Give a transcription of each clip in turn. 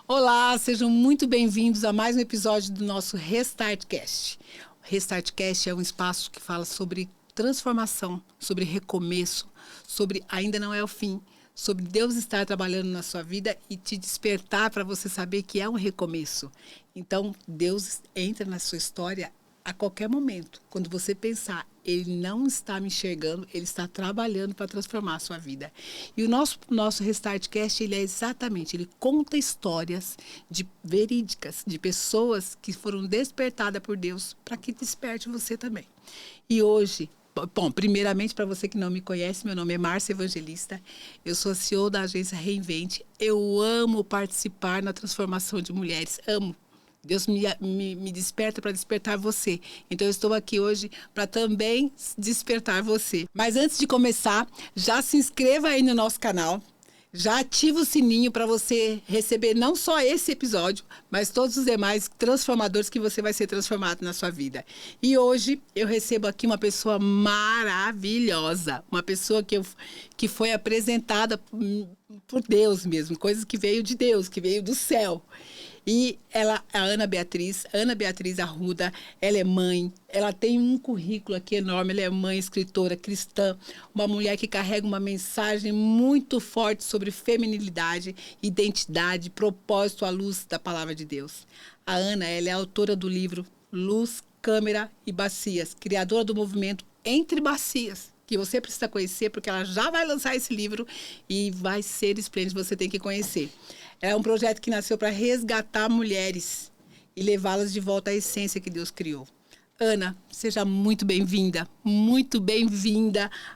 Olá, sejam muito bem-vindos a mais um episódio do nosso Restartcast. O Restartcast é um espaço que fala sobre transformação, sobre recomeço, sobre ainda não é o fim, sobre Deus estar trabalhando na sua vida e te despertar para você saber que é um recomeço. Então, Deus entra na sua história a qualquer momento. Quando você pensar, Ele não está me enxergando, Ele está trabalhando para transformar a sua vida. E o nosso Restartcast, ele é exatamente, ele conta histórias verídicas, de pessoas que foram despertadas por Deus para que desperte você também. E hoje, bom, primeiramente, para você que não me conhece, meu nome é Márcia Evangelista, eu sou a CEO da agência Reinvente. Eu amo participar na transformação de mulheres, amo. Deus me desperta para despertar você. Então, eu estou aqui hoje para também despertar você. Mas antes de começar, já se inscreva aí no nosso canal. Já ativa o sininho para você receber não só esse episódio, mas todos os demais transformadores que você vai ser transformado na sua vida. E hoje eu recebo aqui uma pessoa maravilhosa. Uma pessoa que foi apresentada por Deus mesmo. Coisas que veio de Deus, que veio do céu. E ela, a Ana Beatriz Arruda, ela é mãe, ela tem um currículo aqui enorme, ela é mãe, escritora, cristã, uma mulher que carrega uma mensagem muito forte sobre feminilidade, identidade, propósito à luz da palavra de Deus. A Ana, ela é autora do livro Luz, Câmara e Bacias, criadora do movimento Entre Bacias, que você precisa conhecer, porque ela já vai lançar esse livro e vai ser esplêndido, você tem que conhecer. É um projeto que nasceu para resgatar mulheres e levá-las de volta à essência que Deus criou. Ana, seja muito bem-vinda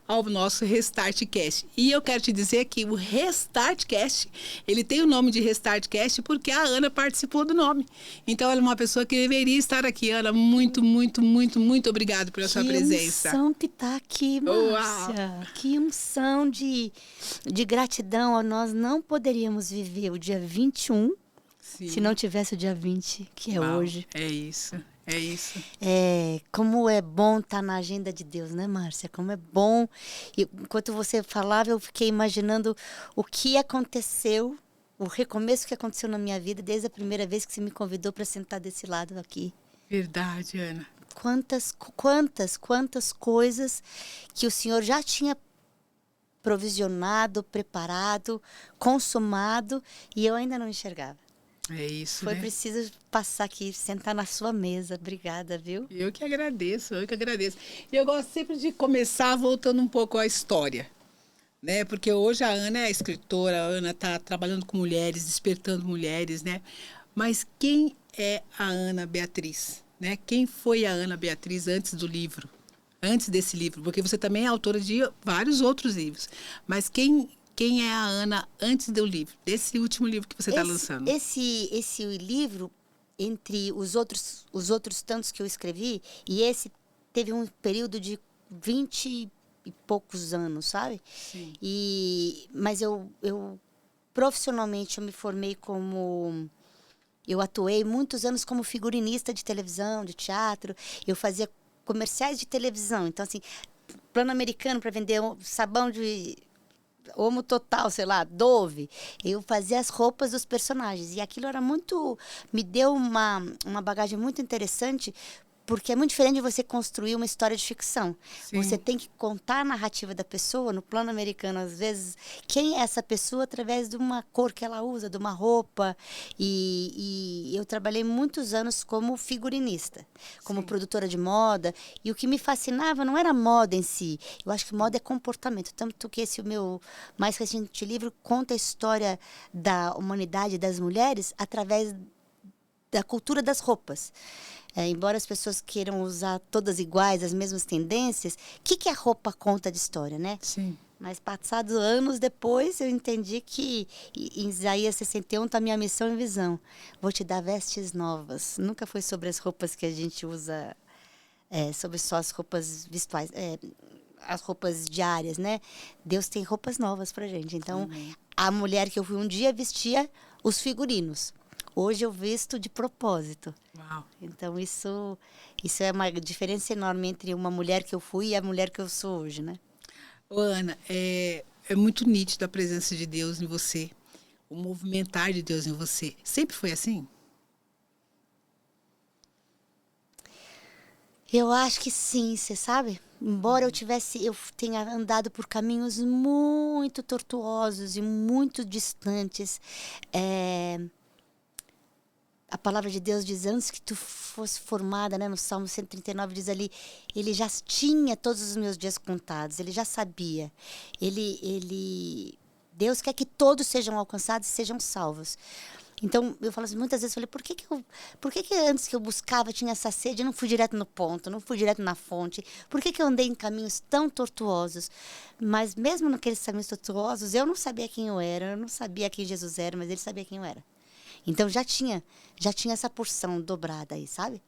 ao nosso Restartcast. E eu quero te dizer que o Restartcast, ele tem o nome de Restartcast porque a Ana participou do nome. Então, ela é uma pessoa que deveria estar aqui. Ana, muito obrigado pela sua presença. Que unção que está aqui, Márcia. Uau. Que unção de gratidão. Nós não poderíamos viver o dia 21 se não tivesse o dia 20, que é hoje. É isso. Como é bom estar na agenda de Deus, né, Márcia? Como é bom. E, enquanto você falava, eu fiquei imaginando o que aconteceu, o recomeço que aconteceu na minha vida desde a primeira vez que você me convidou para sentar desse lado aqui. Verdade, Ana. Quantas coisas que o Senhor já tinha provisionado, preparado, consumado, e eu ainda não enxergava. É isso, Foi né? preciso passar aqui, sentar na sua mesa. Obrigada, viu? Eu que agradeço. E eu gosto sempre de começar voltando um pouco à história, né? Porque hoje a Ana é escritora, a Ana está trabalhando com mulheres, despertando mulheres, né? Mas quem é a Ana Beatriz, né? Quem foi a Ana Beatriz antes do livro? Antes desse livro? Porque você também é autora de vários outros livros. Mas quem é a Ana antes do livro, desse último livro que você está lançando? Esse livro, entre os outros tantos que eu escrevi, e esse teve um período de 20 e poucos anos, sabe? Sim. Mas eu profissionalmente eu me formei eu atuei muitos anos como figurinista de televisão, de teatro, eu fazia comerciais de televisão, então assim, plano americano para vender sabão de Homo Total, sei lá, Dove. Eu fazia as roupas dos personagens. E aquilo era me deu uma bagagem muito interessante, porque é muito diferente de você construir uma história de ficção. Sim. Você tem que contar a narrativa da pessoa, no plano americano, às vezes, quem é essa pessoa através de uma cor que ela usa, de uma roupa. E eu trabalhei muitos anos como figurinista, como produtora de moda. E o que me fascinava não era a moda em si. Eu acho que moda é comportamento. Tanto que esse meu mais recente livro conta a história da humanidade das mulheres através da cultura das roupas. Embora as pessoas queiram usar todas iguais, as mesmas tendências, o que a roupa conta de história, né? Sim. Mas passados anos depois, eu entendi que em Isaías 61 está a minha missão e visão. Vou te dar vestes novas. Nunca foi sobre as roupas que a gente usa, sobre só as roupas visuais, as roupas diárias, né? Deus tem roupas novas pra gente. Então, a mulher que eu fui um dia vestia os figurinos. Hoje eu visto de propósito. Uau. Então, isso é uma diferença enorme entre uma mulher que eu fui e a mulher que eu sou hoje, né? Ô, Ana, é muito nítida a presença de Deus em você. o movimentar de Deus em você. Sempre foi assim? Eu acho que sim, você sabe? Embora eu tenha andado por caminhos muito tortuosos e muito distantes, a palavra de Deus diz, antes que tu fosse formada, né, no Salmo 139 diz ali, ele já tinha todos os meus dias contados, ele já sabia. Deus quer que todos sejam alcançados e sejam salvos. Então, eu falo assim, muitas vezes eu falei, por que antes que eu buscava tinha essa sede, eu não fui direto no ponto, não fui direto na fonte? Por que eu andei em caminhos tão tortuosos? Mas mesmo naqueles caminhos tortuosos, eu não sabia quem eu era, eu não sabia quem Jesus era, mas ele sabia quem eu era. Então, já tinha essa porção dobrada aí, sabe?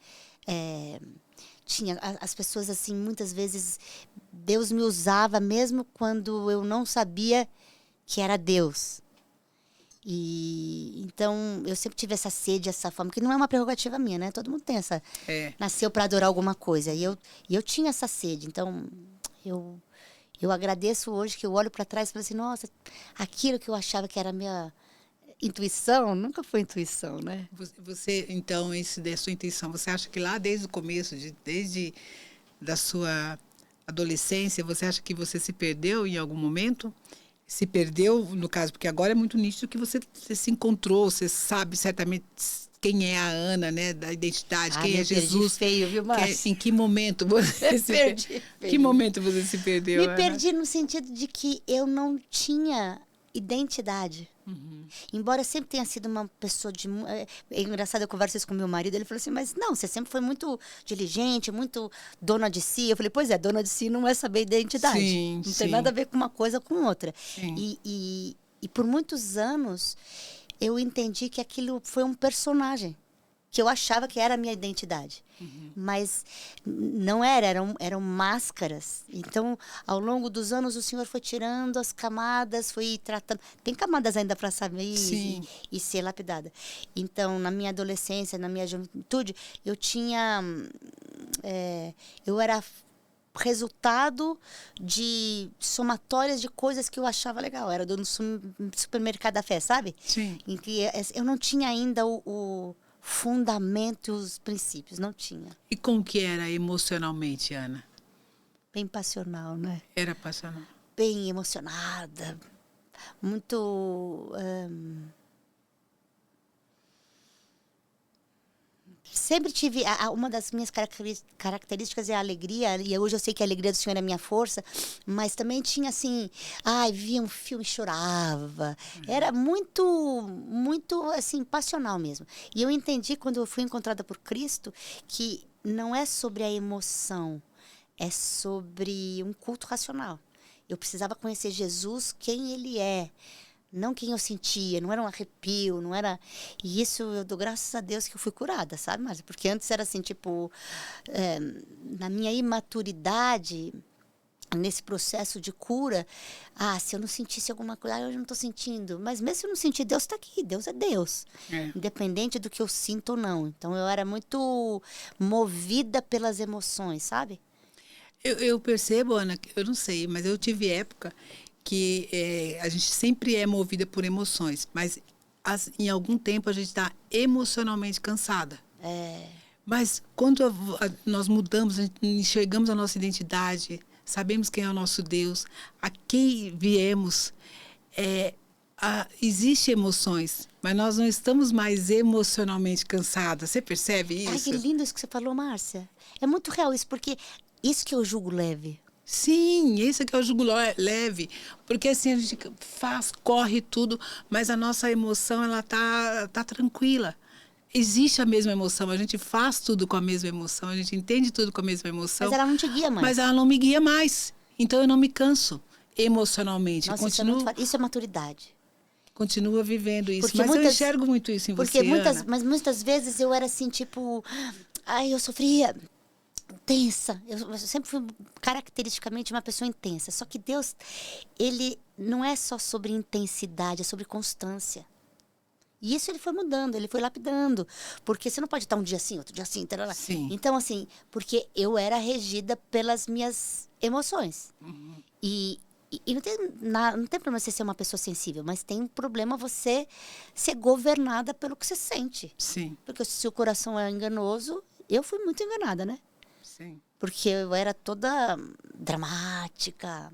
Tinha as pessoas, assim, muitas vezes, Deus me usava mesmo quando eu não sabia que era Deus. E então eu sempre tive essa sede, essa fome, que não é uma prerrogativa minha, né? Todo mundo tem essa. Nasceu para adorar alguma coisa. E eu tinha essa sede. Então eu agradeço hoje que eu olho para trás e falo assim: nossa, aquilo que eu achava que era a minha intuição, nunca foi intuição, né? Você, então, esse da sua intuição, você acha que lá desde o começo, desde da sua adolescência, você acha que você se perdeu em algum momento? Se perdeu, no caso, porque agora é muito nítido que você se encontrou, você sabe certamente quem é a Ana, né, da identidade, quem é Jesus. Feio, viu, Márcia? Em que momento você se perdeu? Que momento você se perdeu, Ana? Me perdi no sentido de que eu não tinha identidade. Embora eu sempre tenha sido uma pessoa de... É engraçado, eu converso isso com meu marido, ele falou assim, mas não, você sempre foi muito diligente, muito dona de si. Eu falei, pois é, dona de si não é saber identidade. Sim, não tem nada a ver com uma coisa com outra. Sim. E por muitos anos, eu entendi que aquilo foi um personagem, que eu achava que era a minha identidade. Mas não eram máscaras. Então, ao longo dos anos, o Senhor foi tirando as camadas, foi tratando. Tem camadas ainda para saber e ser lapidada. Então, na minha adolescência, na minha juventude, eu tinha. Eu era resultado de somatórias de coisas que eu achava legal. Era do supermercado da fé, sabe? Sim. Em que eu não tinha ainda o fundamento e os princípios, não tinha. E como que era emocionalmente, Ana? Bem passional, né? Era passional. Bem emocionada, muito... Sempre tive... uma das minhas características é a alegria, e hoje eu sei que a alegria do Senhor é a minha força, mas também tinha assim... via um filme e chorava. Era muito, muito, assim, passional mesmo. E eu entendi, quando eu fui encontrada por Cristo, que não é sobre a emoção, é sobre um culto racional. Eu precisava conhecer Jesus, quem Ele é. Não quem eu sentia, não era um arrepio, não era... E isso eu dou graças a Deus que eu fui curada, sabe, Márcia? Porque antes era assim, tipo... na minha imaturidade, nesse processo de cura... se eu não sentisse alguma coisa, eu não estou sentindo. Mas mesmo se eu não sentir, Deus está aqui, Deus é Deus. Independente do que eu sinto ou não. Então, eu era muito movida pelas emoções, sabe? Eu percebo, Ana, eu não sei, mas eu tive época... que a gente sempre é movida por emoções, mas em algum tempo a gente está emocionalmente cansada. Mas quando nós mudamos, a gente enxergamos a nossa identidade, sabemos quem é o nosso Deus, a quem viemos, existem emoções, mas nós não estamos mais emocionalmente cansadas. Você percebe isso? Ai, que lindo isso que você falou, Márcia. É muito real isso, porque isso que eu julgo leve. Sim, esse aqui é o jugo leve, porque assim a gente corre tudo, mas a nossa emoção ela tá tranquila. Existe a mesma emoção, a gente faz tudo com a mesma emoção, a gente entende tudo com a mesma emoção. Mas ela não te guia mais. Mas ela não me guia mais, então eu não me canso emocionalmente. Nossa, isso é maturidade. Continua vivendo isso, mas eu enxergo muito isso em você, Ana. Mas muitas vezes eu era assim, tipo, eu sofria... intensa. Eu sempre fui caracteristicamente uma pessoa intensa. Só que Deus, Ele não é só sobre intensidade, é sobre constância. E isso Ele foi mudando, Ele foi lapidando. Porque você não pode estar um dia assim, outro dia assim. Tarará. Sim. Então, assim, porque eu era regida pelas minhas emoções. E E não tem problema você ser uma pessoa sensível, mas tem um problema você ser governada pelo que você sente. Sim, Porque se o coração é enganoso, eu fui muito enganada, né? sim. Porque eu era toda dramática,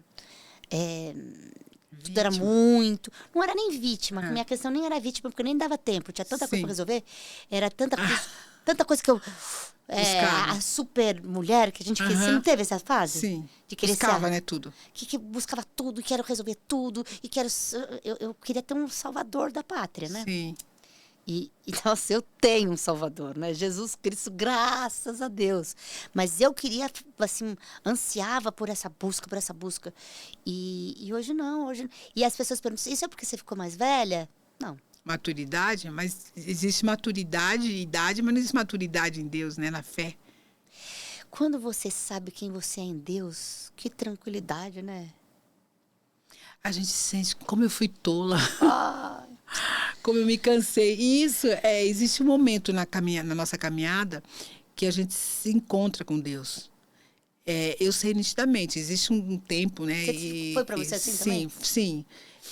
tudo era Vítima. muito. Não era nem vítima, Ah. minha questão nem era vítima, porque nem dava tempo, tinha tanta coisa Sim. para resolver. Era tanta coisa que eu. Buscava. A super mulher que a gente queria. Você Aham. não teve essa fase? Sim. De querer Buscava, ser. né, tudo. Que buscava tudo, e quero resolver tudo, e quero. Eu queria ter um salvador da pátria, né? Sim. E, nossa, eu tenho um Salvador, né? Jesus Cristo, graças a Deus. Mas eu queria, assim, ansiava por essa busca. E hoje não, hoje. E as pessoas perguntam, isso é porque você ficou mais velha? Não. Maturidade, mas existe maturidade e idade, mas não existe maturidade em Deus, né, na fé. Quando você sabe quem você é em Deus, que tranquilidade, né? A gente sente como eu fui tola, Ai, como eu me cansei. E isso, existe um momento na nossa caminhada que a gente se encontra com Deus. Eu sei nitidamente, existe um tempo, né? foi para você assim também? Sim.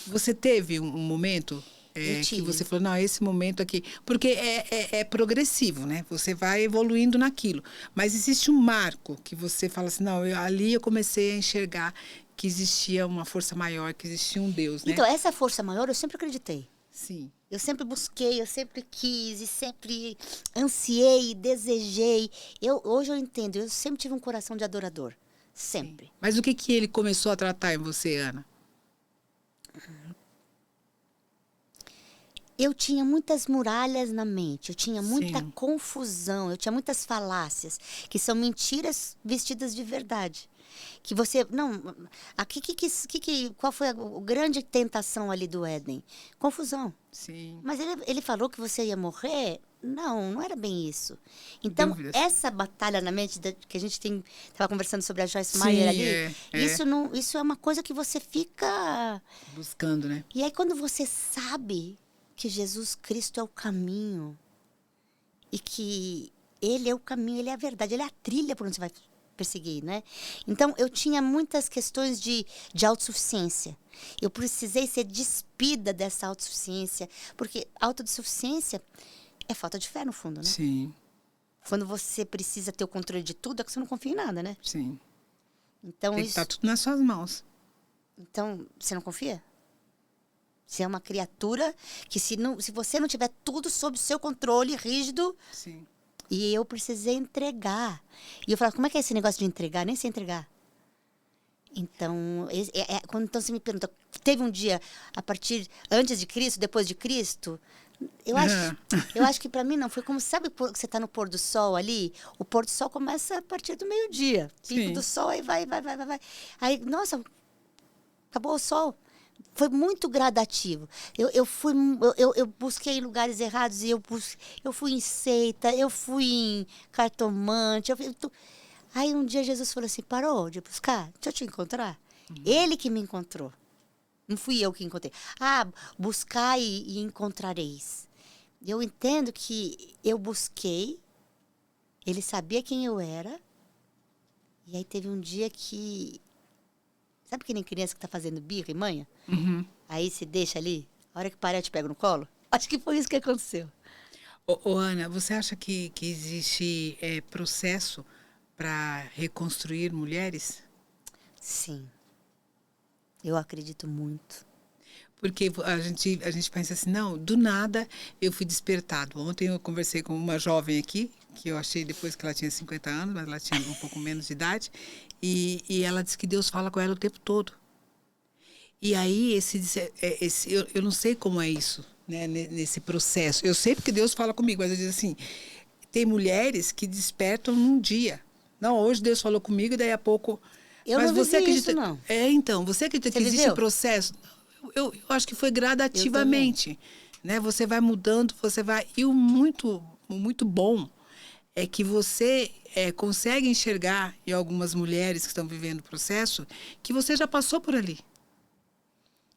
Você teve um momento Eu que tive. você falou, não, esse momento aqui... Porque é progressivo, né? Você vai evoluindo naquilo. Mas existe um marco que você fala assim, não, ali eu comecei a enxergar que existia uma força maior, que existia um Deus, né? Então, essa força maior eu sempre acreditei. Sim. Eu sempre busquei, eu sempre quis e sempre ansiei, desejei. Hoje eu entendo, eu sempre tive um coração de adorador. Sempre. Sim. Mas o que ele começou a tratar em você, Ana? Eu tinha muitas muralhas na mente, eu tinha muita Sim. confusão, eu tinha muitas falácias, que são mentiras vestidas de verdade. Que você. Não. Qual foi a grande tentação ali do Éden? Confusão. Sim. Mas ele falou que você ia morrer? Não, não era bem isso. Então, Dúvidas. essa batalha na mente que a gente estava conversando sobre a Joyce Sim, Meyer ali, é. isso é uma coisa que você fica. Buscando, né? E aí, quando você sabe que Jesus Cristo é o caminho e que Ele é o caminho, Ele é a verdade, Ele é a trilha por onde você vai perseguir, né? Então, eu tinha muitas questões de autossuficiência. Eu precisei ser despida dessa autossuficiência, porque autossuficiência é falta de fé, no fundo, né? Sim, Quando você precisa ter o controle de tudo, é que você não confia em nada, né? sim. Então, Tem que estar tudo nas suas mãos. Então, você não confia? Você é uma criatura que se você não tiver tudo sob seu controle rígido, Sim. e eu precisei entregar. E eu falava, como é que é esse negócio de entregar? Nem sei entregar. Então, quando então você me pergunta, teve um dia antes de Cristo, depois de Cristo? Eu acho que para mim não, foi como, sabe que você está no pôr do sol ali? O pôr do sol começa a partir do meio-dia. Pico Sim. do sol, aí vai. Aí, nossa, acabou o sol. Foi muito gradativo. Eu busquei em lugares errados e eu fui em seita, eu fui em cartomante. Aí um dia Jesus falou assim, parou de buscar? Deixa eu te encontrar. Ele que me encontrou. Não fui eu que encontrei. Buscar e encontrareis. Eu entendo que eu busquei, ele sabia quem eu era, e aí teve um dia que... Sabe que nem criança que tá fazendo birra e manha? Uhum. Aí você deixa ali, a hora que parar eu te pego no colo? Acho que foi isso que aconteceu. Ô, Ana, você acha que existe processo para reconstruir mulheres? Sim. Eu acredito muito. Porque a gente pensa assim, não, do nada eu fui despertado. Ontem eu conversei com uma jovem aqui, que eu achei depois que ela tinha 50 anos, mas ela tinha um pouco menos de idade, e ela disse que Deus fala com ela o tempo todo. E aí, eu não sei como é isso, né, nesse processo. Eu sei porque Deus fala comigo, mas eu digo assim, tem mulheres que despertam num dia. Não, hoje Deus falou comigo e daí a pouco... Eu mas não você vivi acredita? isso, não. Então, você acredita que existe viveu? processo? Eu acho que foi gradativamente, né? Você vai mudando, você vai... E o muito bom é que você consegue enxergar em algumas mulheres que estão vivendo o processo que você já passou por ali.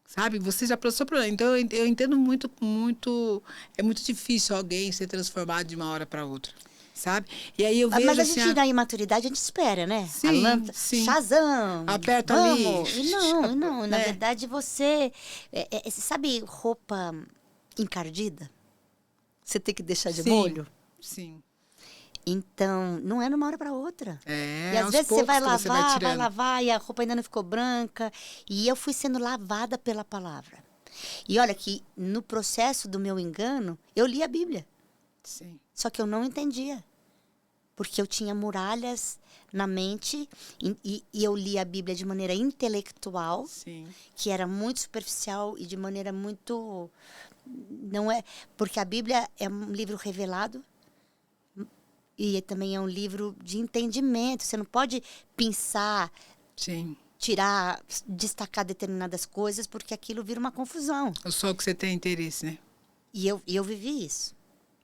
Sabe? Você já passou por ali. Então, eu entendo muito... É muito difícil alguém ser transformado de uma hora para outra. sabe? E aí eu vejo Mas a assim... gente, na imaturidade, a gente espera, né? Sim, sim. Shazam! Aperta vamos. ali. E não. Na né? verdade, você... sabe roupa encardida? Você tem que deixar de molho? Sim. Então, não é numa hora para outra. É, e às vezes você vai lavar, vai lavar e a roupa ainda não ficou branca. E eu fui sendo lavada pela palavra. E olha que no processo do meu engano, eu li a Bíblia. Sim. Só que eu não entendia. Porque eu tinha muralhas na mente e eu li a Bíblia de maneira intelectual, Sim. que era muito superficial e de maneira muito... Não é, porque a Bíblia é um livro revelado e também é um livro de entendimento. Você não pode pensar, Sim. tirar, destacar determinadas coisas, porque aquilo vira uma confusão. Só que você tem interesse, né? E eu vivi isso.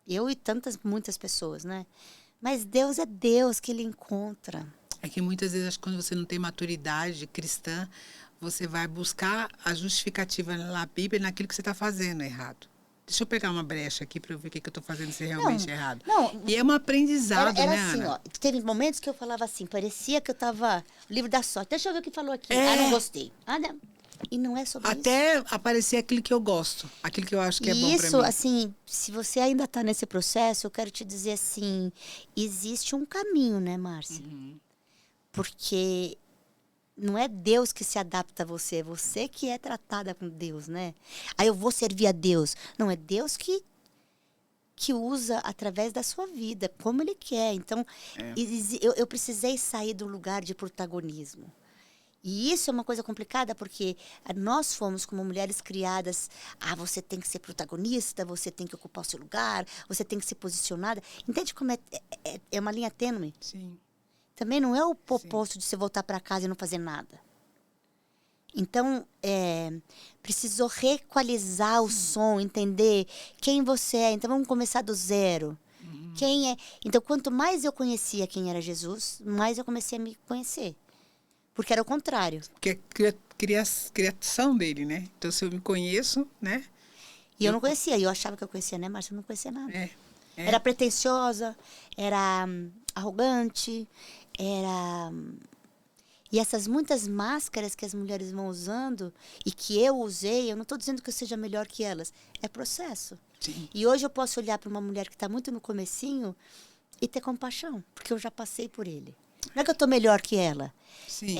Eu e muitas pessoas, né? Mas Deus é Deus que Ele encontra. É que muitas vezes, quando você não tem maturidade cristã, você vai buscar a justificativa na Bíblia naquilo que você está fazendo errado. Deixa eu pegar uma brecha aqui para eu ver o que eu estou fazendo se realmente é errado. Não, e é um aprendizado, era né, assim, Ana? ó. Teve momentos que eu falava assim, parecia que eu estava... O livro da sorte. Deixa eu ver o que falou aqui. É. Ah, não gostei. Ah, não. E não é sobre isso. Até aparecer aquilo que eu gosto, aquilo que eu acho que é bom para mim. Isso, assim, se você ainda está nesse processo, eu quero te dizer assim, existe um caminho, né, Márcia? Porque não é Deus que se adapta a você, é você que é tratada com Deus, né? Aí eu vou servir a Deus. Não, é Deus que usa através da sua vida, como Ele quer. Então, eu precisei sair do lugar de protagonismo. E isso é uma coisa complicada, porque nós fomos, como mulheres criadas, você tem que ser protagonista, você tem que ocupar o seu lugar, você tem que ser posicionada. Entende como é uma linha tênue? Sim. Também não é o oposto de você voltar para casa e não fazer nada. Então, precisou reequalizar o som, entender quem você é. Então, vamos começar do zero. Quem é? Então, quanto mais eu conhecia quem era Jesus, mais eu comecei a me conhecer. Porque era o contrário. Que é criação dele, né? Então, se eu me conheço, né? E eu não conhecia. Eu achava que eu conhecia, né? Mas eu não conhecia nada. É. Era pretensiosa, era arrogante, era... E essas muitas máscaras que as mulheres vão usando e que eu usei, eu não estou dizendo que eu seja melhor que elas. É processo. Sim. E hoje eu posso olhar para uma mulher que está muito no comecinho e ter compaixão, porque eu já passei por ele. Não é que eu estou melhor que ela. Sim.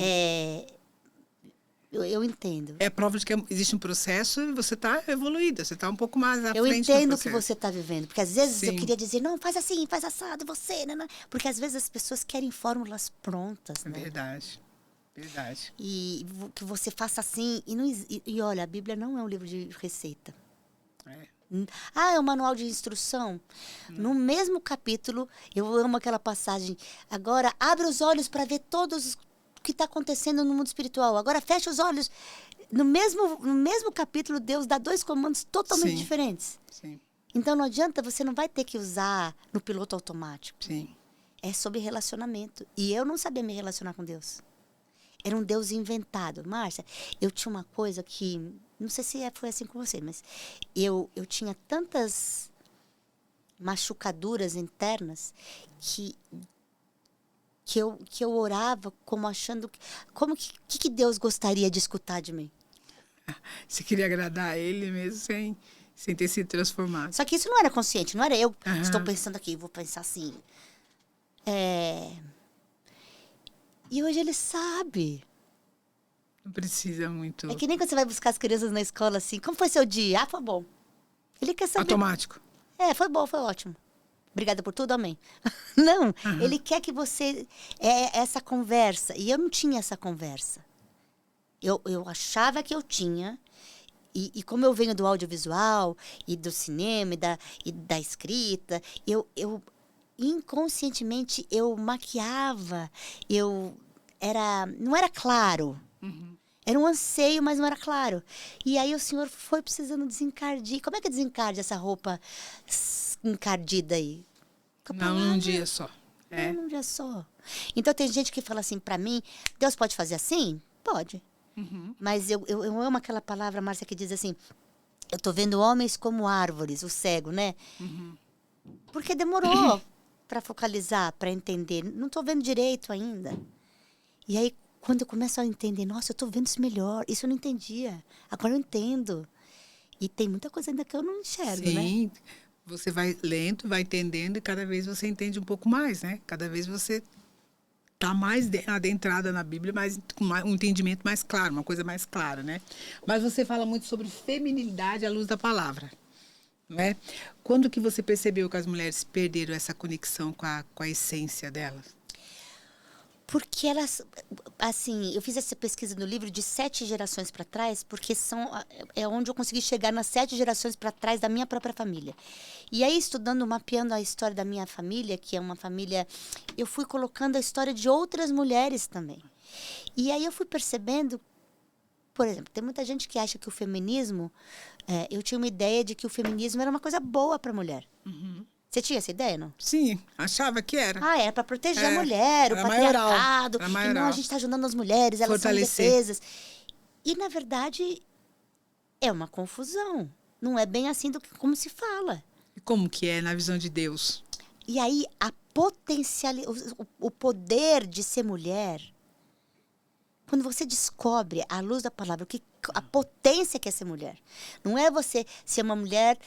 Eu entendo. É prova de que existe um processo e você está evoluída, você está um pouco mais à frente do processo. Eu entendo o que você está vivendo. Porque às vezes Sim. eu queria dizer, não, faz assim, faz assado, você, né? Porque às vezes as pessoas querem fórmulas prontas, né? Verdade. Verdade. E que você faça assim. E olha, a Bíblia não é um livro de receita. É um manual de instrução. No mesmo capítulo, eu amo aquela passagem. Agora, abre os olhos para ver todos o que está acontecendo no mundo espiritual. Agora, fecha os olhos. No mesmo capítulo, Deus dá 2 comandos totalmente diferentes. Sim. Então, não adianta, você não vai ter que usar no piloto automático. Sim. É sobre relacionamento. E eu não sabia me relacionar com Deus. Era um Deus inventado. Márcia, eu tinha uma coisa que... Não sei se foi assim com você, mas eu tinha tantas machucaduras internas que eu orava como achando... Como que Deus gostaria de escutar de mim? Você queria agradar a ele mesmo sem ter sido transformado. Só que isso não era consciente, não era eu. Estou pensando aqui, vou pensar assim. E hoje ele sabe. Não precisa muito. É que nem quando você vai buscar as crianças na escola assim. Como foi seu dia? Ah, foi bom. Ele quer saber. Automático. Foi bom, foi ótimo. Obrigada por tudo, amém. Não, ele quer que você... essa conversa. E eu não tinha essa conversa. Eu achava que eu tinha. E como eu venho do audiovisual, e do cinema, e da escrita, eu inconscientemente, eu maquiava. Não era claro. Era um anseio, mas não era claro. E aí o Senhor foi precisando desencardir. Como é que desencarde essa roupa encardida aí? Não num dia só. Não num dia só. Então tem gente que fala assim pra mim, Deus pode fazer assim? Pode. Mas eu amo aquela palavra, Márcia, que diz assim, eu tô vendo homens como árvores, o cego, né? Porque demorou para focalizar, para entender. Não estou vendo direito ainda. E aí, quando eu começo a entender, nossa, eu estou vendo isso melhor. Isso eu não entendia. Agora eu entendo. E tem muita coisa ainda que eu não enxergo, né? Sim, você vai lendo, vai entendendo e cada vez você entende um pouco mais, né? Cada vez você tá mais adentrada na Bíblia, mas com um entendimento mais claro, uma coisa mais clara, né? Mas você fala muito sobre feminilidade à luz da palavra, não é? Quando que você percebeu que as mulheres perderam essa conexão com a essência delas? Porque elas, assim, eu fiz essa pesquisa no livro de 7 gerações para trás, porque é onde eu consegui chegar nas 7 gerações para trás da minha própria família. E aí, estudando, mapeando a história da minha família, que é uma família, eu fui colocando a história de outras mulheres também. E aí eu fui percebendo, por exemplo, tem muita gente que acha que o feminismo, eu tinha uma ideia de que o feminismo era uma coisa boa para a mulher. Uhum. Você tinha essa ideia, não? Sim, achava que era. Era para proteger a mulher, o patriarcado. Maioral. E não, a gente está ajudando as mulheres, elas são indefesas. E, na verdade, é uma confusão. Não é bem assim como se fala. E como que é na visão de Deus? E aí, o poder de ser mulher, quando você descobre, à luz da palavra, a potência que é ser mulher. Não é você ser uma mulher...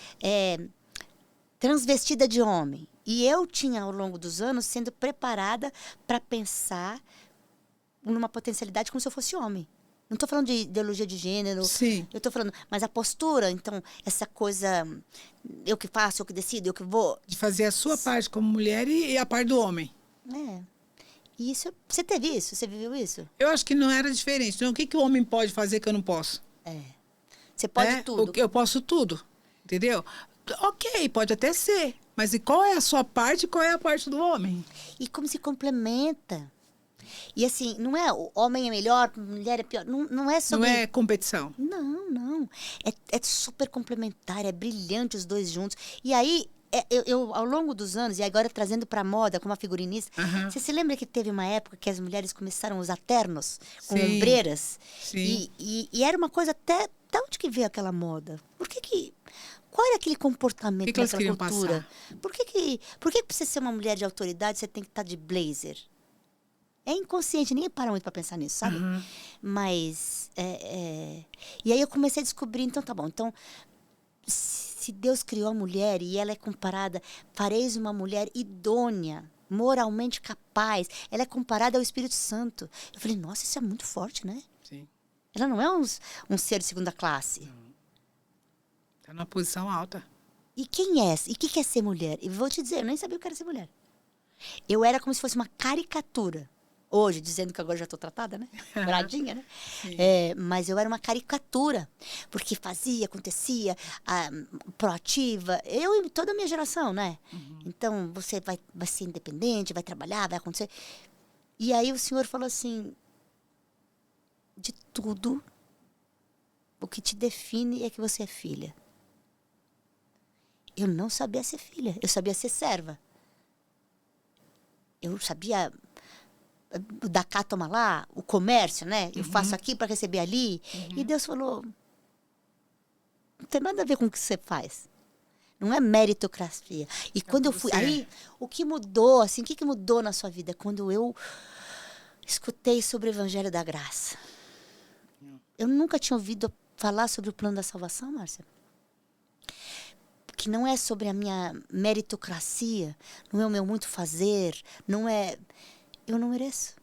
transvestida de homem. E eu tinha, ao longo dos anos, sendo preparada para pensar numa potencialidade como se eu fosse homem. Não estou falando de ideologia de gênero. Sim. Eu estou falando... Mas a postura, então, essa coisa... Eu que faço, eu que decido, eu que vou... De fazer a sua parte como mulher e a parte do homem. E isso... Você teve isso? Você viveu isso? Eu acho que não era diferente. Então, o que o homem pode fazer que eu não posso? Você pode tudo. Eu posso tudo. Entendeu? Ok, pode até ser. Mas e qual é a sua parte e qual é a parte do homem? E como se complementa. E assim, não é o homem é melhor, mulher é pior. Não é sobre... Não é competição. Não. É super complementar, é brilhante os dois juntos. E aí, eu ao longo dos anos, e agora trazendo para a moda como uma figurinista, você se lembra que teve uma época que as mulheres começaram a usar ternos com ombreiras? Sim. E era uma coisa até... De onde que veio aquela moda? Qual era aquele comportamento daquela cultura? Passar? Por que pra você ser uma mulher de autoridade, você tem que estar de blazer? É inconsciente, ninguém para muito para pensar nisso, sabe? Mas, E aí eu comecei a descobrir, então tá bom. Então, se Deus criou a mulher e ela é comparada, fareis uma mulher idônea, moralmente capaz, ela é comparada ao Espírito Santo. Eu falei, nossa, isso é muito forte, né? Sim. Ela não é um ser de segunda classe. Está numa posição alta. E quem é? E o que é ser mulher? E vou te dizer, eu nem sabia o que era ser mulher. Eu era como se fosse uma caricatura. Hoje, dizendo que agora já estou tratada, né? Bradinha, né? Mas eu era uma caricatura. Porque fazia, acontecia, proativa. Eu e toda a minha geração, né? Então, você vai ser independente, vai trabalhar, vai acontecer. E aí o Senhor falou assim... De tudo, o que te define é que você é filha. Eu não sabia ser filha, eu sabia ser serva. Eu sabia dar cá, toma lá, o comércio, né? Eu faço aqui para receber ali. E Deus falou, não tem nada a ver com o que você faz. Não é meritocracia. E quando eu fui... Aí, o que mudou, assim, o que mudou na sua vida? Quando eu escutei sobre o Evangelho da Graça. Eu nunca tinha ouvido falar sobre o plano da salvação, Márcia. Que não é sobre a minha meritocracia, não é o meu muito fazer, não é... Eu não mereço.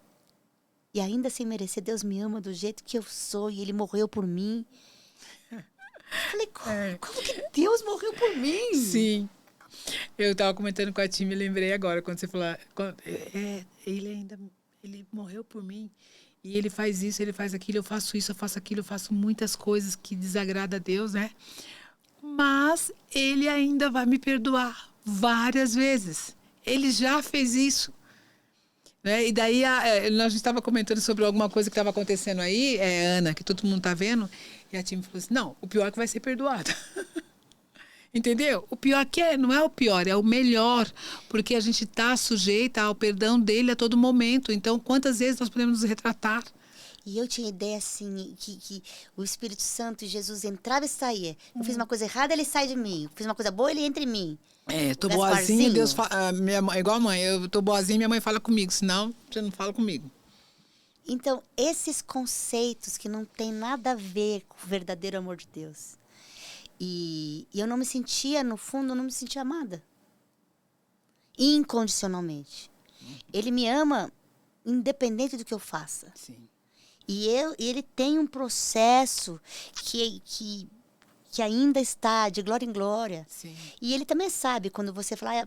E ainda sem merecer, Deus me ama do jeito que eu sou e Ele morreu por mim. Eu falei, como que Deus morreu por mim? Sim. Eu estava comentando com a Tim e lembrei agora, quando você falou... Ele morreu por mim. E ele faz isso, ele faz aquilo, eu faço isso, eu faço aquilo, eu faço muitas coisas que desagradam a Deus, né? Mas ele ainda vai me perdoar várias vezes. Ele já fez isso. Né? E daí, nós estava comentando sobre alguma coisa que estava acontecendo aí, Ana, que todo mundo está vendo, e a Tim falou assim, não, o pior é que vai ser perdoado. Entendeu? O pior que não é o pior, é o melhor, porque a gente está sujeita ao perdão dele a todo momento. Então, quantas vezes nós podemos nos retratar? E eu tinha ideia, assim, que o Espírito Santo e Jesus entrava e saía. Eu fiz uma coisa errada, ele sai de mim. Eu fiz uma coisa boa, ele entra em mim. Tô O boazinha, Gasparzinho. Deus fala. Igual a mãe, eu tô boazinha, minha mãe fala comigo, senão você não fala comigo. Então, esses conceitos que não tem nada a ver com o verdadeiro amor de Deus. E eu não me sentia, no fundo, eu não me sentia amada. Incondicionalmente. Ele me ama independente do que eu faça. Sim. E ele tem um processo que ainda está de glória em glória. Sim. E ele também sabe quando você fala,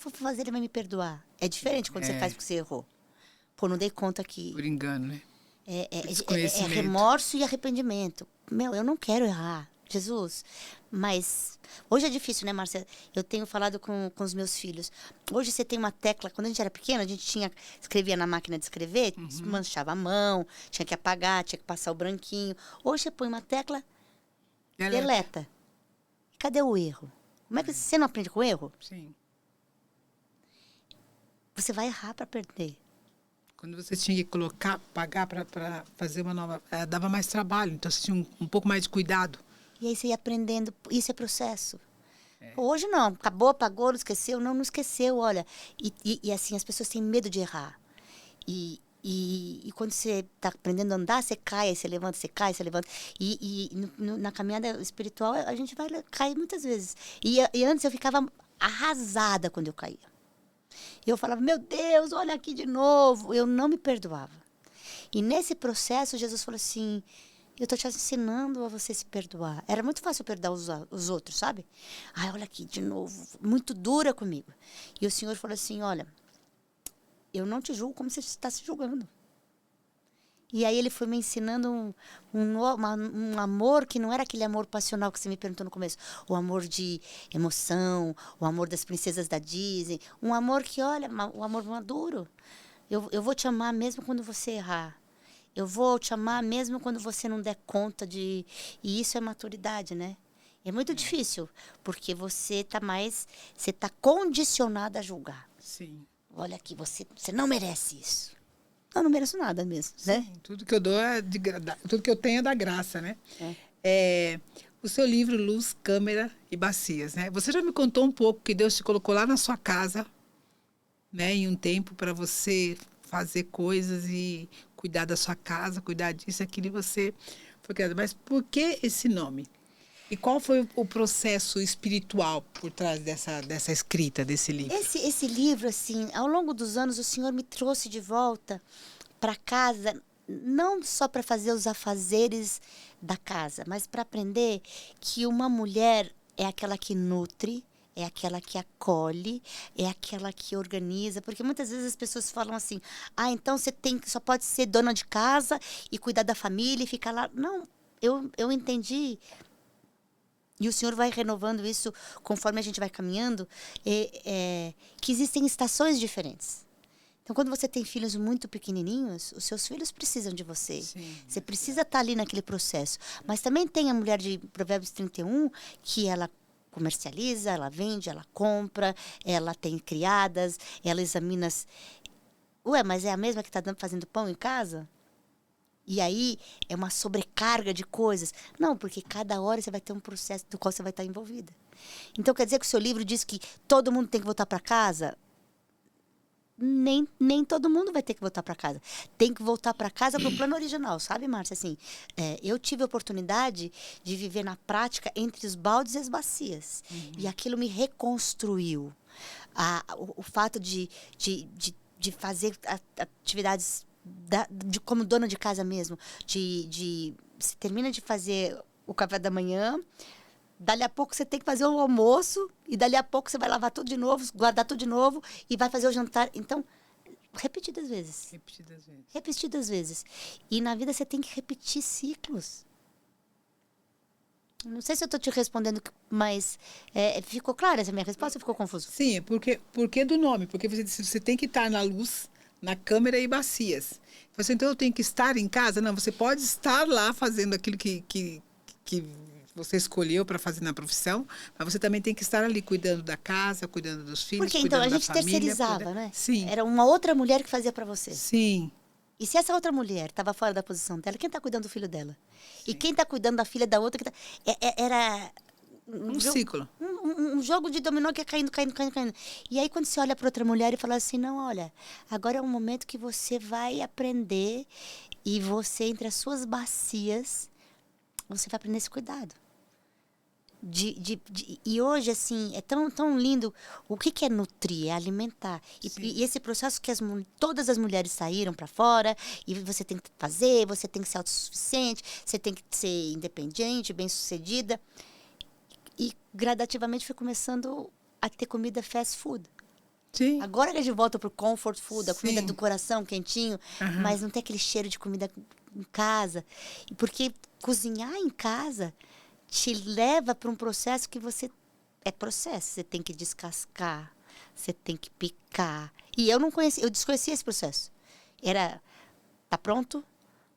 vou fazer, ele vai me perdoar. É diferente quando você faz porque você errou. Pô, não dei conta que... Por engano, né? É Desconhecimento. remorso e arrependimento. Meu, eu não quero errar, Jesus. Mas hoje é difícil, né, Márcia? Eu tenho falado com os meus filhos. Hoje você tem uma tecla. Quando a gente era pequena, a gente escrevia na máquina de escrever, manchava a mão, tinha que apagar, tinha que passar o branquinho. Hoje você põe uma tecla, deleta. Cadê o erro? Como é que você não aprende com o erro? Sim. Você vai errar para perder. Quando você tinha que pagar para fazer uma nova... dava mais trabalho, então você tinha um pouco mais de cuidado. E aí você ia aprendendo, isso é processo. Hoje não, acabou, apagou, não esqueceu. Não esqueceu, olha. E assim, as pessoas têm medo de errar. E quando você está aprendendo a andar, você cai, aí você levanta, você cai, você levanta. Na caminhada espiritual, a gente vai cair muitas vezes. E antes eu ficava arrasada quando eu caía. Eu falava, meu Deus, olha aqui de novo. Eu não me perdoava. E nesse processo, Jesus falou assim, eu estou te ensinando a você se perdoar. Era muito fácil perdoar os outros, sabe? Ai, olha aqui de novo, muito dura comigo. E o Senhor falou assim, olha, eu não te julgo como você está se julgando. E aí ele foi me ensinando um amor que não era aquele amor passional que você me perguntou no começo. O amor de emoção, o amor das princesas da Disney. Um amor que, olha, o amor maduro. Eu vou te amar mesmo quando você errar. Eu vou te amar mesmo quando você não der conta de... E isso é maturidade, né? É muito difícil, porque você está condicionada a julgar. Sim. Olha aqui, você não merece isso. Eu não mereço nada mesmo, né? Sim, tudo que eu dou tudo que eu tenho é da graça, né? O seu livro Luz, Câmara e Bacias, né? Você já me contou um pouco que Deus te colocou lá na sua casa, né? Em um tempo para você fazer coisas e cuidar da sua casa, cuidar disso, aquilo, e você foi criado. Mas por que esse nome? E qual foi o processo espiritual por trás dessa escrita, desse livro? Esse livro, assim, ao longo dos anos, o Senhor me trouxe de volta para casa, não só para fazer os afazeres da casa, mas para aprender que uma mulher é aquela que nutre, é aquela que acolhe, é aquela que organiza. Porque muitas vezes as pessoas falam assim, então você só pode ser dona de casa e cuidar da família e ficar lá. Não, eu entendi... E o Senhor vai renovando isso conforme a gente vai caminhando, que existem estações diferentes. Então, quando você tem filhos muito pequenininhos, os seus filhos precisam de você. Sim. Você precisa estar ali naquele processo. Mas também tem a mulher de Provérbios 31, que ela comercializa, ela vende, ela compra, ela tem criadas, ela examina... mas é a mesma que está fazendo pão em casa? E aí é uma sobrecarga de coisas. Não, porque cada hora você vai ter um processo do qual você vai estar envolvida. Então, quer dizer que o seu livro diz que todo mundo tem que voltar para casa? Nem todo mundo vai ter que voltar para casa. Tem que voltar para casa para o plano original, sabe, Márcia? Assim, eu tive a oportunidade de viver na prática entre os baldes e as bacias. E aquilo me reconstruiu. O fato de fazer atividades... como dona de casa mesmo, você termina de fazer o café da manhã, dali a pouco você tem que fazer o almoço, e dali a pouco você vai lavar tudo de novo, guardar tudo de novo, e vai fazer o jantar. Então, repetidas vezes. Repetidas vezes. E na vida você tem que repetir ciclos. Não sei se eu estou te respondendo, mas ficou clara essa minha resposta ou ficou confuso? Sim, porque do nome, porque você tem que estar na luz, na câmara e bacias. Você, então, eu tenho que estar em casa? Não, você pode estar lá fazendo aquilo que você escolheu para fazer na profissão, mas você também tem que estar ali cuidando da casa, cuidando dos filhos, porque então cuidando a gente da família, terceirizava, né? Sim. Era uma outra mulher que fazia para você. Sim. E se essa outra mulher estava fora da posição dela, quem está cuidando do filho dela? Sim. E quem está cuidando da filha da outra? Era um ciclo. Um jogo de dominó que ia caindo. E aí, quando você olha para outra mulher e fala assim, não, olha, agora é um momento que você vai aprender e você, entre as suas bacias, você vai aprender esse cuidado. E hoje, assim, é tão lindo. O que é nutrir? É alimentar. E esse processo que todas as mulheres saíram para fora, e você tem que fazer, você tem que ser autossuficiente, você tem que ser independente, bem-sucedida. E gradativamente foi começando a ter comida fast food. Sim. Agora que a gente volta pro comfort food, a comida do coração, quentinho, mas não tem aquele cheiro de comida em casa. Porque cozinhar em casa te leva para um processo que você... É processo. Você tem que descascar, você tem que picar. E eu desconhecia esse processo. Era, tá pronto,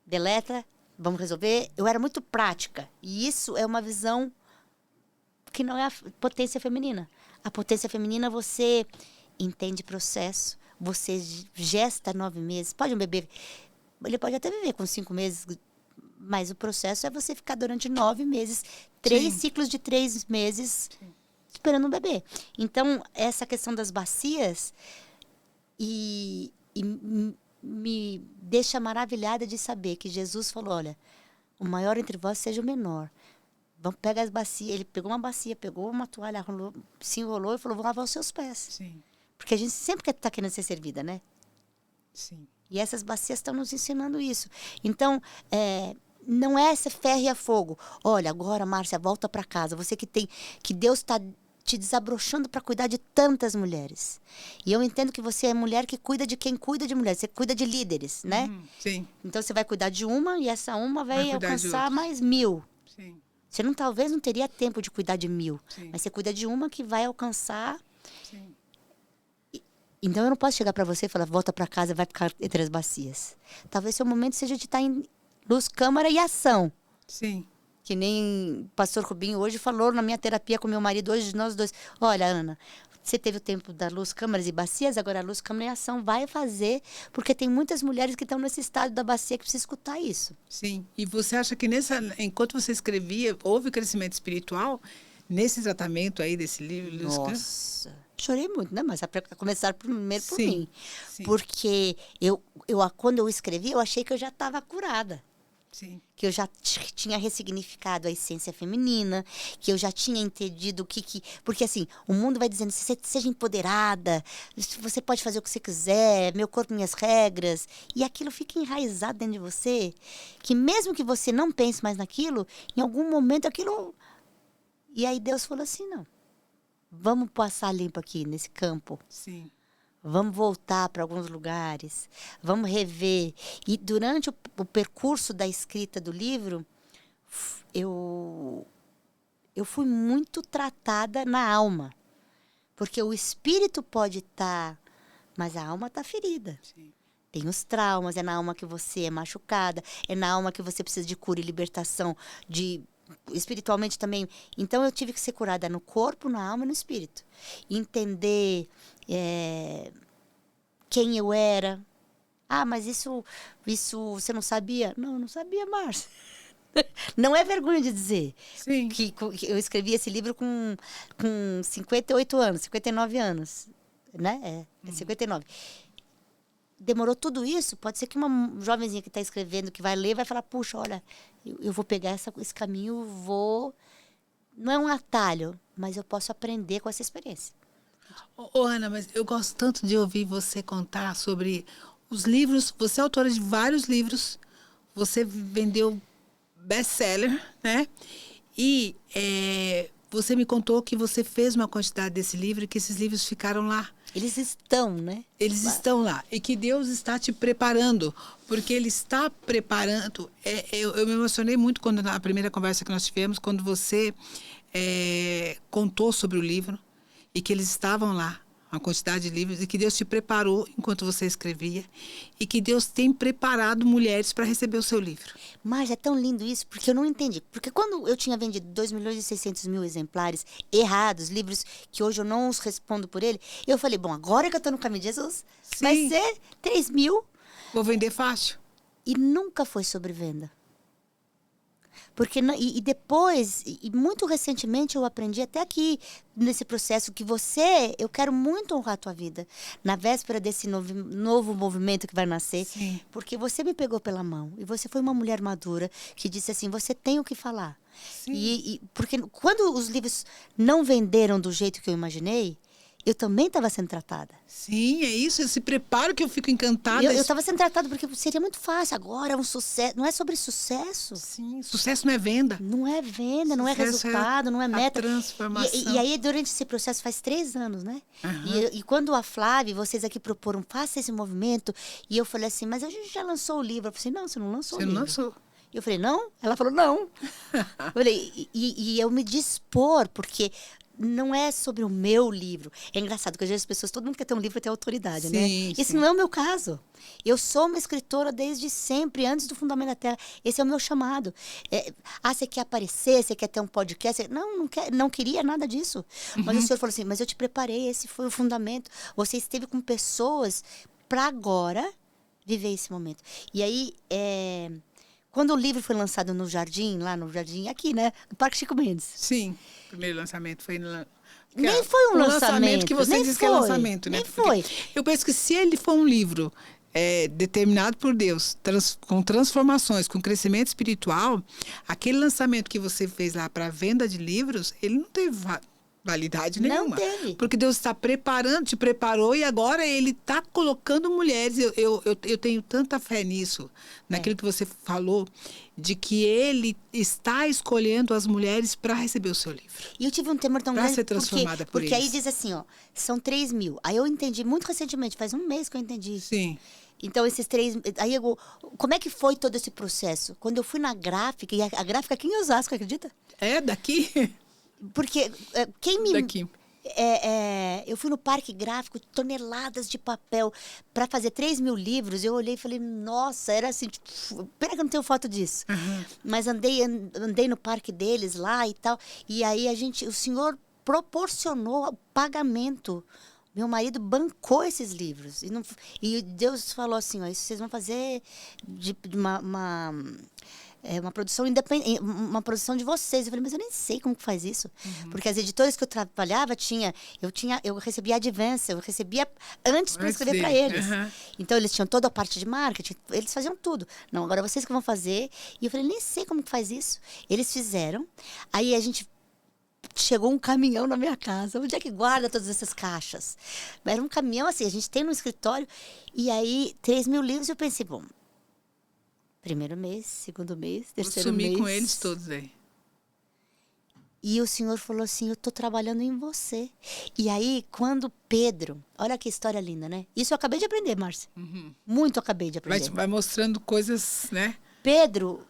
deleta, vamos resolver. Eu era muito prática. E isso é uma visão que não é a potência feminina. A potência feminina, você entende processo, você gesta 9 meses. Pode um bebê... Ele pode até viver com 5 meses... Mas o processo é você ficar durante 9 meses, 3 ciclos de 3 meses, esperando um bebê. Então, essa questão das bacias e me deixa maravilhada de saber que Jesus falou, olha, o maior entre vós seja o menor. Vamos pegar as bacias. Ele pegou uma bacia, pegou uma toalha, se enrolou e falou, vou lavar os seus pés. Sim. Porque a gente sempre está querendo ser servida, né? Sim. E essas bacias estão nos ensinando isso. Então, não é essa ferro e a fogo. Olha, agora, Márcia, volta para casa. Você que Deus está te desabrochando para cuidar de tantas mulheres. E eu entendo que você é mulher que cuida de quem cuida de mulheres. Você cuida de líderes, né? Sim. Então, você vai cuidar de uma e essa uma vai alcançar mais 1000. Sim. Você talvez não teria tempo de cuidar de 1000. Sim. Mas você cuida de uma que vai alcançar... Sim. Então, eu não posso chegar para você e falar, volta para casa, vai ficar entre as bacias. Talvez seu momento seja de estar em luz, câmara e ação. Sim. Que nem o pastor Rubinho hoje falou na minha terapia com meu marido, hoje nós dois. Olha, Ana, você teve o tempo da luz, câmaras e bacias, agora a luz, câmara e ação vai fazer, porque tem muitas mulheres que estão nesse estado da bacia que precisam escutar isso. Sim. E você acha que enquanto você escrevia, houve crescimento espiritual nesse tratamento aí desse livro? Nossa... Chorei muito, né? Mas para começar primeiro por mim. Sim. Porque quando eu escrevi, eu achei que eu já estava curada. Sim. Que eu já tinha ressignificado a essência feminina, que eu já tinha entendido o que... Porque, assim, o mundo vai dizendo, seja empoderada, você pode fazer o que você quiser, meu corpo, minhas regras. E aquilo fica enraizado dentro de você, que mesmo que você não pense mais naquilo, em algum momento aquilo... E aí Deus falou assim, não. Vamos passar limpo aqui, nesse campo. Sim. Vamos voltar para alguns lugares. Vamos rever. E durante o percurso da escrita do livro, eu fui muito tratada na alma. Porque o espírito pode estar, mas a alma está ferida. Sim. Tem os traumas, é na alma que você é machucada, é na alma que você precisa de cura e libertação, espiritualmente também. Então, eu tive que ser curada no corpo, na alma e no espírito. Entender quem eu era. Ah, mas isso você não sabia? Não, eu não sabia, Márcia. Não é vergonha de dizer. Sim. Que eu escrevi esse livro com 58 anos, 59 anos. Né? 59. Demorou tudo isso, pode ser que uma jovenzinha que está escrevendo, que vai ler, vai falar, puxa, olha, eu vou pegar esse caminho, não é um atalho, mas eu posso aprender com essa experiência. Ana, mas eu gosto tanto de ouvir você contar sobre os livros. Você é autora de vários livros, você vendeu best-seller, né? E você me contou que você fez uma quantidade desse livro e que esses livros ficaram lá. Eles estão, né? Eles estão lá. E que Deus está te preparando. Porque Ele está preparando. Eu me emocionei muito quando, na primeira conversa que nós tivemos, quando você contou sobre o livro. E que eles estavam lá, uma quantidade de livros. E que Deus te preparou enquanto você escrevia. E que Deus tem preparado mulheres para receber o seu livro. Mas é tão lindo isso, porque eu não entendi. Porque quando eu tinha vendido 2.600.000 exemplares errados, livros que hoje eu não os respondo por ele, eu falei, bom, agora que eu estou no caminho de Jesus, vai ser 3.000. Vou vender fácil. E nunca foi sobre venda. Porque e depois, e muito recentemente eu aprendi até aqui nesse processo que eu quero muito honrar a tua vida na véspera desse novo movimento que vai nascer. Sim. Porque você me pegou pela mão e você foi uma mulher madura que disse assim, você tem o que falar. Sim. Porque quando os livros não venderam do jeito que eu imaginei, eu também estava sendo tratada. Sim, é isso. Esse preparo que eu fico encantada. Eu estava sendo tratada porque seria muito fácil. Agora é um sucesso. Não é sobre sucesso. Sim, sucesso não é venda. Não é venda, não é resultado, não é meta. A transformação. E aí, durante esse processo, faz 3 anos, né? Uhum. E quando a Flávia, vocês aqui proporam, faça esse movimento. E eu falei assim, mas a gente já lançou o livro. Eu falei assim, não, você não lançou o livro. Você não lançou. E eu falei, não? Ela falou, não. Eu falei, e eu me dispor, porque não é sobre o meu livro. É engraçado, porque às vezes as pessoas, todo mundo quer ter um livro para ter autoridade, Sim, né? sim. Esse não é o meu caso. Eu sou uma escritora desde sempre, antes do Fundamento da Terra. Esse é o meu chamado. Você quer aparecer, você quer ter um podcast? Não queria nada disso. Mas o senhor falou assim, mas eu te preparei, esse foi o fundamento. Você esteve com pessoas para agora viver esse momento. E aí, quando o livro foi lançado no Jardim, aqui, né? No Parque Chico Mendes. Sim. O primeiro lançamento foi... Nem foi um lançamento que você diz que é lançamento, né? Nem foi. Eu penso que se ele for um livro determinado por Deus, com transformações, com crescimento espiritual, aquele lançamento que você fez lá para venda de livros, ele não teve validade nenhuma. Não teve. Porque Deus está preparando, te preparou e agora Ele está colocando mulheres. Eu tenho tanta fé nisso, naquilo que você falou, de que Ele está escolhendo as mulheres para receber o seu livro. E eu tive um temor tão Pra grande ser transformada por porque aí eles. diz assim, ó, são 3 mil. Aí eu entendi muito recentemente, faz um mês que eu entendi. Sim. Então, esses 3... Aí como é que foi todo esse processo? Quando eu fui na gráfica, e a gráfica aqui em Osasco, acredita? É daqui? Porque quem me... Daqui. Eu fui no parque gráfico, toneladas de papel, para fazer 3 mil livros. Eu olhei e falei, nossa, era assim, tipo, pena que eu não tenho foto disso. Uhum. Mas andei no parque deles lá e tal. E aí o senhor proporcionou o pagamento. Meu marido bancou esses livros. E Deus falou assim, ó, isso vocês vão fazer de uma produção independente, uma produção de vocês. Eu falei, mas eu nem sei como que faz isso. Porque as editoras que eu trabalhava, eu recebia advance, eu recebia antes para escrever para eles. Uhum. Então, eles tinham toda a parte de marketing, eles faziam tudo. Não, agora vocês que vão fazer. E eu falei, nem sei como que faz isso. Eles fizeram. Aí chegou um caminhão na minha casa. Onde é que guarda todas essas caixas? Era um caminhão assim, a gente tem no escritório. E aí, 3 mil livros, eu pensei, bom, primeiro mês, segundo mês, terceiro mês. Vou sumir com eles todos aí. E o Senhor falou assim, eu estou trabalhando em você. E aí, quando Pedro... Olha que história linda, né? Isso eu acabei de aprender, Márcia. Uhum. Muito acabei de aprender. Vai mostrando coisas, né? Pedro...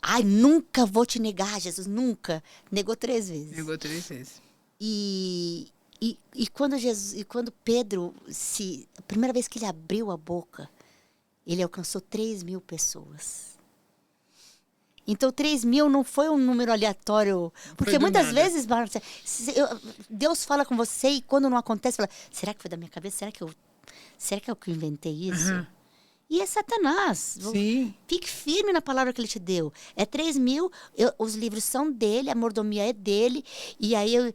Ai, nunca vou te negar, Jesus, nunca. Negou 3 vezes. Negou 3 vezes. E quando Pedro, a primeira vez que ele abriu a boca, ele alcançou 3 mil pessoas. Então, 3 mil não foi um número aleatório. Porque muitas vezes, Márcia, Deus fala com você e quando não acontece, fala, será que foi da minha cabeça? Será que eu que inventei isso? Uhum. E é Satanás. Sim. Fique firme na palavra que ele te deu. É 3 mil, os livros são dele, a mordomia é dele. E aí,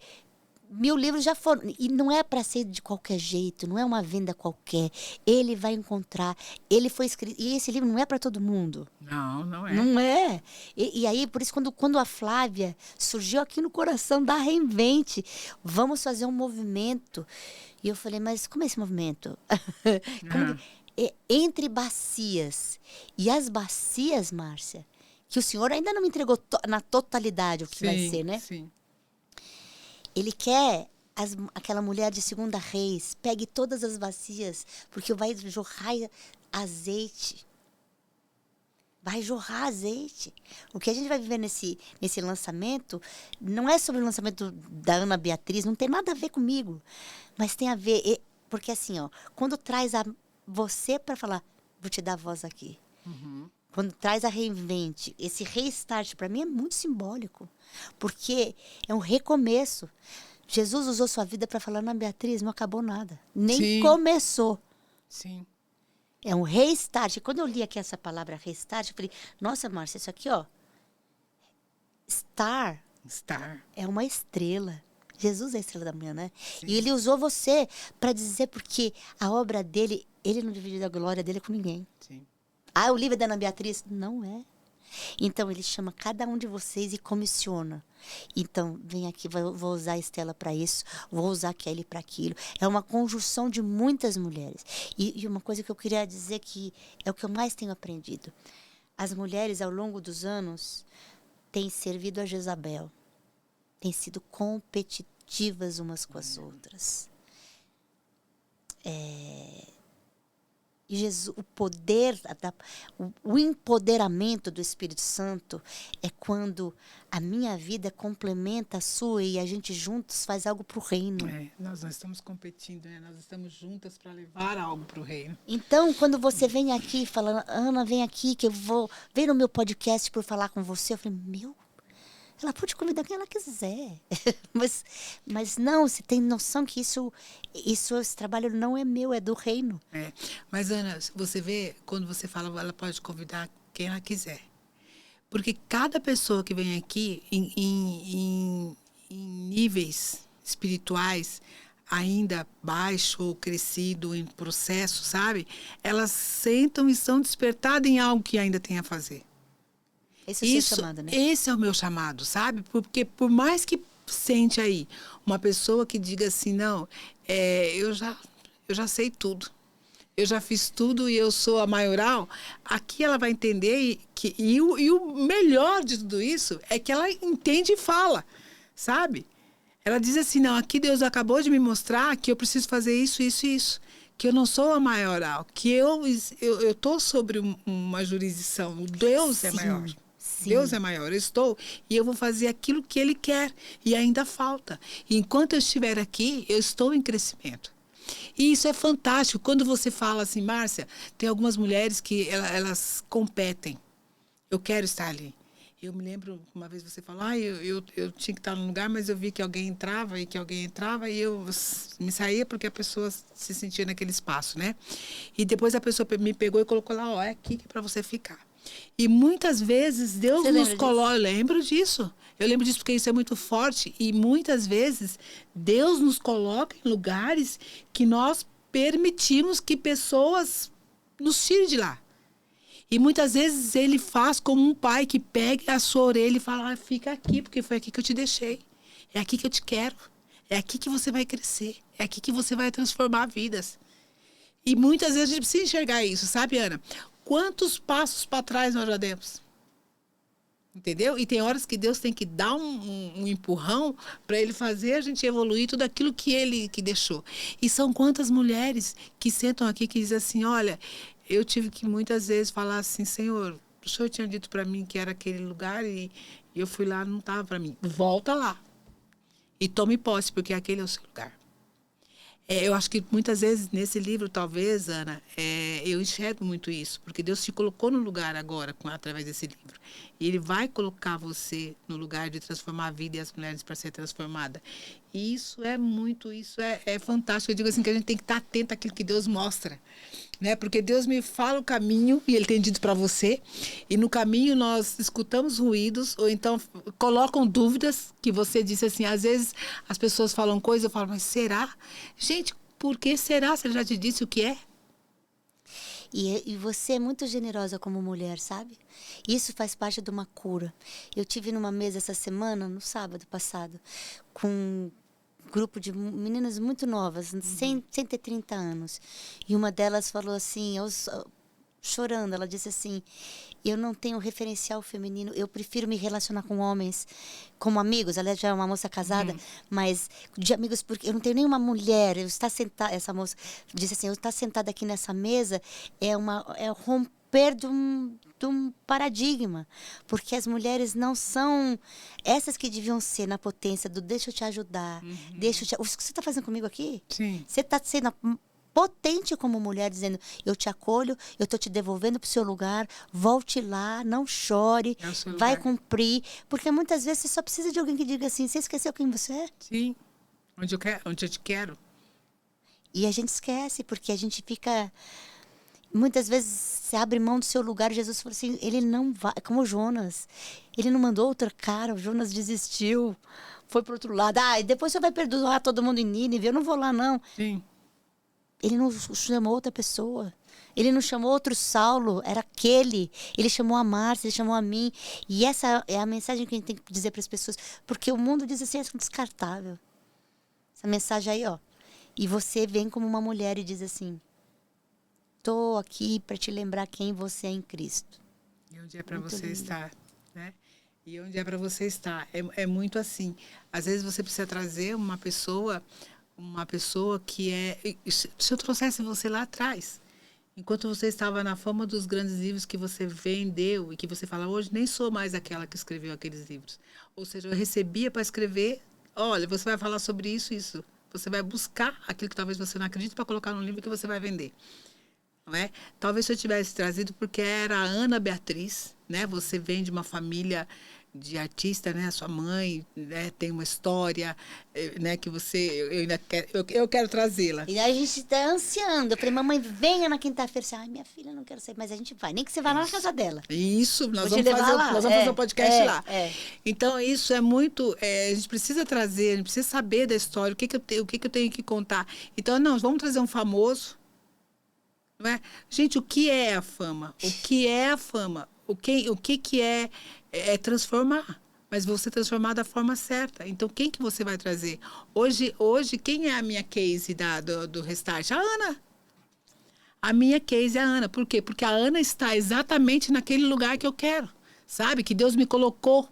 1000 livros já foram. E não é para ser de qualquer jeito, não é uma venda qualquer. Ele vai encontrar. Ele foi escrito. E esse livro não é para todo mundo. Não, não é. Não é. E aí, por isso, quando a Flávia surgiu aqui no coração da Reinvente, vamos fazer um movimento. E eu falei, mas como é esse movimento? Entre bacias. E as bacias, Márcia, que o Senhor ainda não me entregou na totalidade o que vai ser, né? Sim. Ele quer aquela mulher de 2 Reis, pegue todas as bacias, porque vai jorrar azeite. Vai jorrar azeite. O que a gente vai viver nesse lançamento não é sobre o lançamento da Ana Beatriz, não tem nada a ver comigo. Mas tem a ver, porque assim, ó, quando traz você para falar, vou te dar voz aqui. Uhum. Quando traz a Reinvente, esse restart, para mim é muito simbólico. Porque é um recomeço. Jesus usou sua vida para falar, Ana Beatriz, não acabou nada. Nem Sim. começou. Sim. É um restart. Quando eu li aqui essa palavra restart, eu falei, nossa, Márcia, isso aqui, ó, star é uma estrela. Jesus é a estrela da manhã, né? Sim. E ele usou você para dizer, porque a obra dele, ele não dividiu a glória dele com ninguém. Sim. Ah, o livro é da Ana Beatriz? Não é. Então, ele chama cada um de vocês e comissiona. Então, vem aqui, vou usar a Estela para isso, vou usar a Kelly para aquilo. É uma conjunção de muitas mulheres. E uma coisa que eu queria dizer que é o que eu mais tenho aprendido. As mulheres, ao longo dos anos, têm servido a Jezabel. Têm sido competitivas umas com as outras. E Jesus, o poder, o empoderamento do Espírito Santo é quando a minha vida complementa a sua e a gente juntos faz algo para o reino. Nós não estamos competindo, né? Nós estamos juntas para levar algo para o reino. Então, quando você vem aqui falando, Ana, vem aqui que vem no meu podcast por falar com você, eu falei, ela pode convidar quem ela quiser. mas não, você tem noção que esse trabalho não é meu, é do reino. Mas, Ana, você vê, quando você fala, ela pode convidar quem ela quiser. Porque cada pessoa que vem aqui, em níveis espirituais, ainda baixo ou crescido, em processo, sabe? Elas sentam e são despertadas em algo que ainda tem a fazer. Esse é o seu chamado, né? Esse é o meu chamado, sabe? Porque por mais que sente aí uma pessoa que diga assim, não, eu já sei tudo. Eu já fiz tudo e eu sou a maioral. Aqui ela vai entender e o melhor de tudo isso é que ela entende e fala, sabe? Ela diz assim, não, aqui Deus acabou de me mostrar que eu preciso fazer isso, isso e isso. Que eu não sou a maioral, que eu estou sobre uma jurisdição. Deus é maior. Sim. Deus é maior, eu estou e eu vou fazer aquilo que Ele quer e ainda falta. E enquanto eu estiver aqui, eu estou em crescimento. E isso é fantástico. Quando você fala assim, Márcia, tem algumas mulheres que elas competem. Eu quero estar ali. Eu me lembro, uma vez você falou, eu tinha que estar num lugar, mas eu vi que alguém entrava e eu me saía porque a pessoa se sentia naquele espaço, né? E depois a pessoa me pegou e colocou lá, é aqui que é para você ficar. E muitas vezes Deus nos coloca... Eu lembro disso porque isso é muito forte. E muitas vezes Deus nos coloca em lugares que nós permitimos que pessoas nos tirem de lá. E muitas vezes Ele faz como um pai que pega a sua orelha e fala, fica aqui, porque foi aqui que eu te deixei. É aqui que eu te quero. É aqui que você vai crescer. É aqui que você vai transformar vidas. E muitas vezes a gente precisa enxergar isso, sabe, Ana? Quantos passos para trás nós já demos? Entendeu? E tem horas que Deus tem que dar um empurrão para Ele fazer a gente evoluir tudo aquilo que Ele que deixou. E são quantas mulheres que sentam aqui que dizem assim, olha, eu tive que muitas vezes falar assim, Senhor, o Senhor tinha dito para mim que era aquele lugar e eu fui lá, não estava para mim. Volta lá e tome posse, porque aquele é o seu lugar. Eu acho que muitas vezes nesse livro, talvez, Ana, eu enxergo muito isso, porque Deus te colocou no lugar agora, através desse livro. E Ele vai colocar você no lugar de transformar a vida e as mulheres para ser transformada. E isso é fantástico. Eu digo assim que a gente tem que estar atento àquilo que Deus mostra. Né? Porque Deus me fala o caminho e Ele tem dito para você. E no caminho nós escutamos ruídos ou então colocam dúvidas que você disse assim. Às vezes as pessoas falam coisas, eu falo, mas será? Gente, por que será? Se Ele já te disse o que é? E você é muito generosa como mulher, sabe? Isso faz parte de uma cura. Eu tive numa mesa essa semana, no sábado passado, com um grupo de meninas muito novas, sem ter 30 anos. E uma delas falou assim, chorando, ela disse assim, eu não tenho referencial feminino, eu prefiro me relacionar com homens como amigos. Ela já é uma moça casada, mas de amigos, porque eu não tenho nenhuma mulher. Eu estar sentada, essa moça disse assim, eu estar sentada aqui nessa mesa é romper de um paradigma, porque as mulheres não são essas que deviam ser na potência do deixa eu te ajudar, o que você está fazendo comigo aqui? Sim. Você está sendo potente como mulher, dizendo, eu te acolho, eu estou te devolvendo para o seu lugar, volte lá, não chore, vai cumprir. Porque muitas vezes você só precisa de alguém que diga assim, você esqueceu quem você é? Sim, onde eu te quero. E a gente esquece, porque a gente fica... muitas vezes você abre mão do seu lugar. Jesus falou assim, ele não vai, como o Jonas. Ele não mandou outro cara, o Jonas desistiu, foi pro outro lado. E depois você vai perdoar todo mundo em Nínive, eu não vou lá não. Sim. Ele não chamou outra pessoa. Ele não chamou outro Saulo, era aquele. Ele chamou a Márcia, ele chamou a mim. E essa é a mensagem que a gente tem que dizer para as pessoas. Porque o mundo diz assim, é descartável. Essa mensagem aí, ó. E você vem como uma mulher e diz assim, tô aqui para te lembrar quem você é em Cristo. E onde é para Muito você lindo. estar, né? E onde é para você estar. É muito assim. Às vezes você precisa trazer uma pessoa que é... Se eu trouxesse você lá atrás, enquanto você estava na fama dos grandes livros que você vendeu e que você fala, hoje nem sou mais aquela que escreveu aqueles livros. Ou seja, eu recebia para escrever, olha, você vai falar sobre isso, isso. Você vai buscar aquilo que talvez você não acredite para colocar num livro que você vai vender. Não é? Talvez se eu tivesse trazido porque era a Ana Beatriz, né? Você vem de uma família de artista, né? A sua mãe, né? Tem uma história, né? Que você, eu ainda quero, eu quero trazê-la. E aí a gente está ansiando. Eu falei, mamãe, venha na quinta-feira. Ai, minha filha, não quero sair, mas a gente vai. Nem que você vá lá na casa dela. Isso, nós Vou te vamos levar lá. nós vamos fazer um podcast lá. É. Então, isso é muito... a gente precisa trazer, a gente precisa saber da história, o que eu tenho que contar. Então, não, vamos trazer um famoso. Não é? Gente, o que é a fama? O que é a fama? O que é transformar? Mas você transformar da forma certa. Então, quem que você vai trazer? Hoje quem é a minha case do Restart? A Ana. A minha case é a Ana. Por quê? Porque a Ana está exatamente naquele lugar que eu quero. Sabe? Que Deus me colocou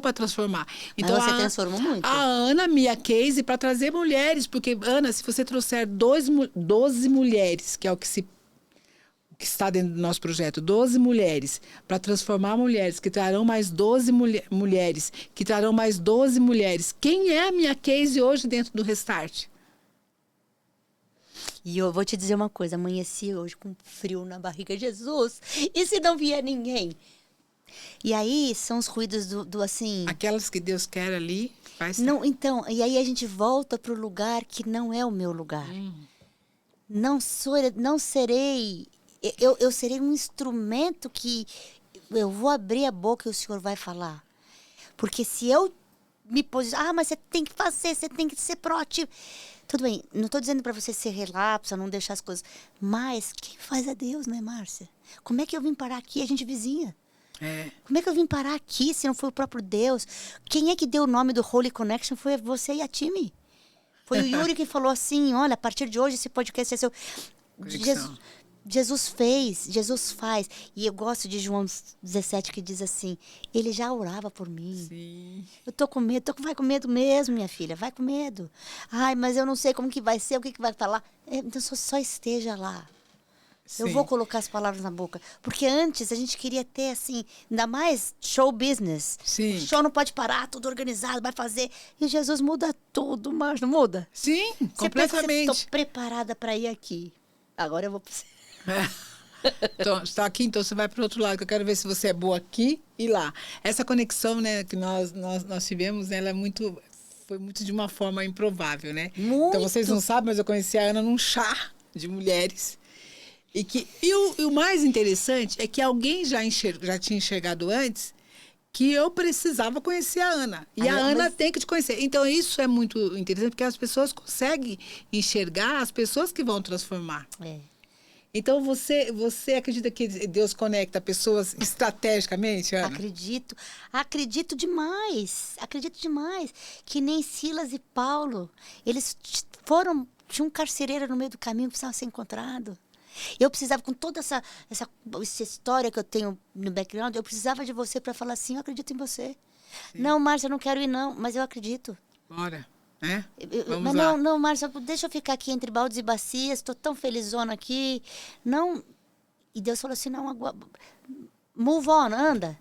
para transformar. Então, Mas você transformou muito. A Ana, minha case, para trazer mulheres. Porque, Ana, se você trouxer 12 mulheres, que é o que está dentro do nosso projeto, 12 mulheres, para transformar mulheres, que trarão mais 12 mulheres, que trarão mais 12 mulheres. Quem é a minha case hoje dentro do Restart? E eu vou te dizer uma coisa, amanheci hoje com frio na barriga, Jesus, e se não vier ninguém? E aí são os ruídos do assim... Aquelas que Deus quer ali, faz... Não, então, e aí a gente volta para o lugar que não é o meu lugar. Não serei... Eu serei um instrumento que eu vou abrir a boca e o Senhor vai falar. Porque se eu me posicionar, mas você tem que fazer, você tem que ser proativo. Tudo bem, não estou dizendo para você ser relapsa, não deixar as coisas. Mas quem faz é Deus, né, Márcia? Como é que eu vim parar aqui? A gente vizinha. Como é que eu vim parar aqui se não foi o próprio Deus? Quem é que deu o nome do Holy Connection? Foi você e a Time. Foi o Yuri que falou assim, olha, a partir de hoje esse podcast é seu. Jesus fez, Jesus faz. E eu gosto de João 17 que diz assim, ele já orava por mim. Sim. Eu tô com medo, vai com medo mesmo, minha filha, vai com medo. Ai, mas eu não sei como que vai ser, o que vai falar. Então só esteja lá. Sim. Eu vou colocar as palavras na boca. Porque antes a gente queria ter, assim, ainda mais show business. Sim. O show não pode parar, tudo organizado, vai fazer. E Jesus muda tudo, mas não muda? Sim, Você completamente. Estou preparada para ir aqui. Agora eu vou... Então, está aqui, então você vai para o outro lado, que eu quero ver se você é boa aqui e lá. Essa conexão, né, que nós tivemos, ela foi muito de uma forma improvável, né? Muito. Então, vocês não sabem, mas eu conheci a Ana num chá de mulheres. E o mais interessante é que alguém já tinha enxergado antes que eu precisava conhecer a Ana. E a Ana tem que te conhecer. Então, isso é muito interessante, porque as pessoas conseguem enxergar as pessoas que vão transformar. Então, você acredita que Deus conecta pessoas estrategicamente, Ana? Acredito demais. Acredito demais. Que nem Silas e Paulo, eles tinha um carcereiro no meio do caminho que precisava ser encontrado. Eu precisava, com toda essa história que eu tenho no background, eu precisava de você para falar assim, eu acredito em você. Sim. Não, Márcia, eu não quero ir não, mas eu acredito. Bora. Vamos mas lá. Não, Márcia, deixa eu ficar aqui entre baldes e bacias, estou tão felizona aqui. Não. E Deus falou assim, não, move on, anda.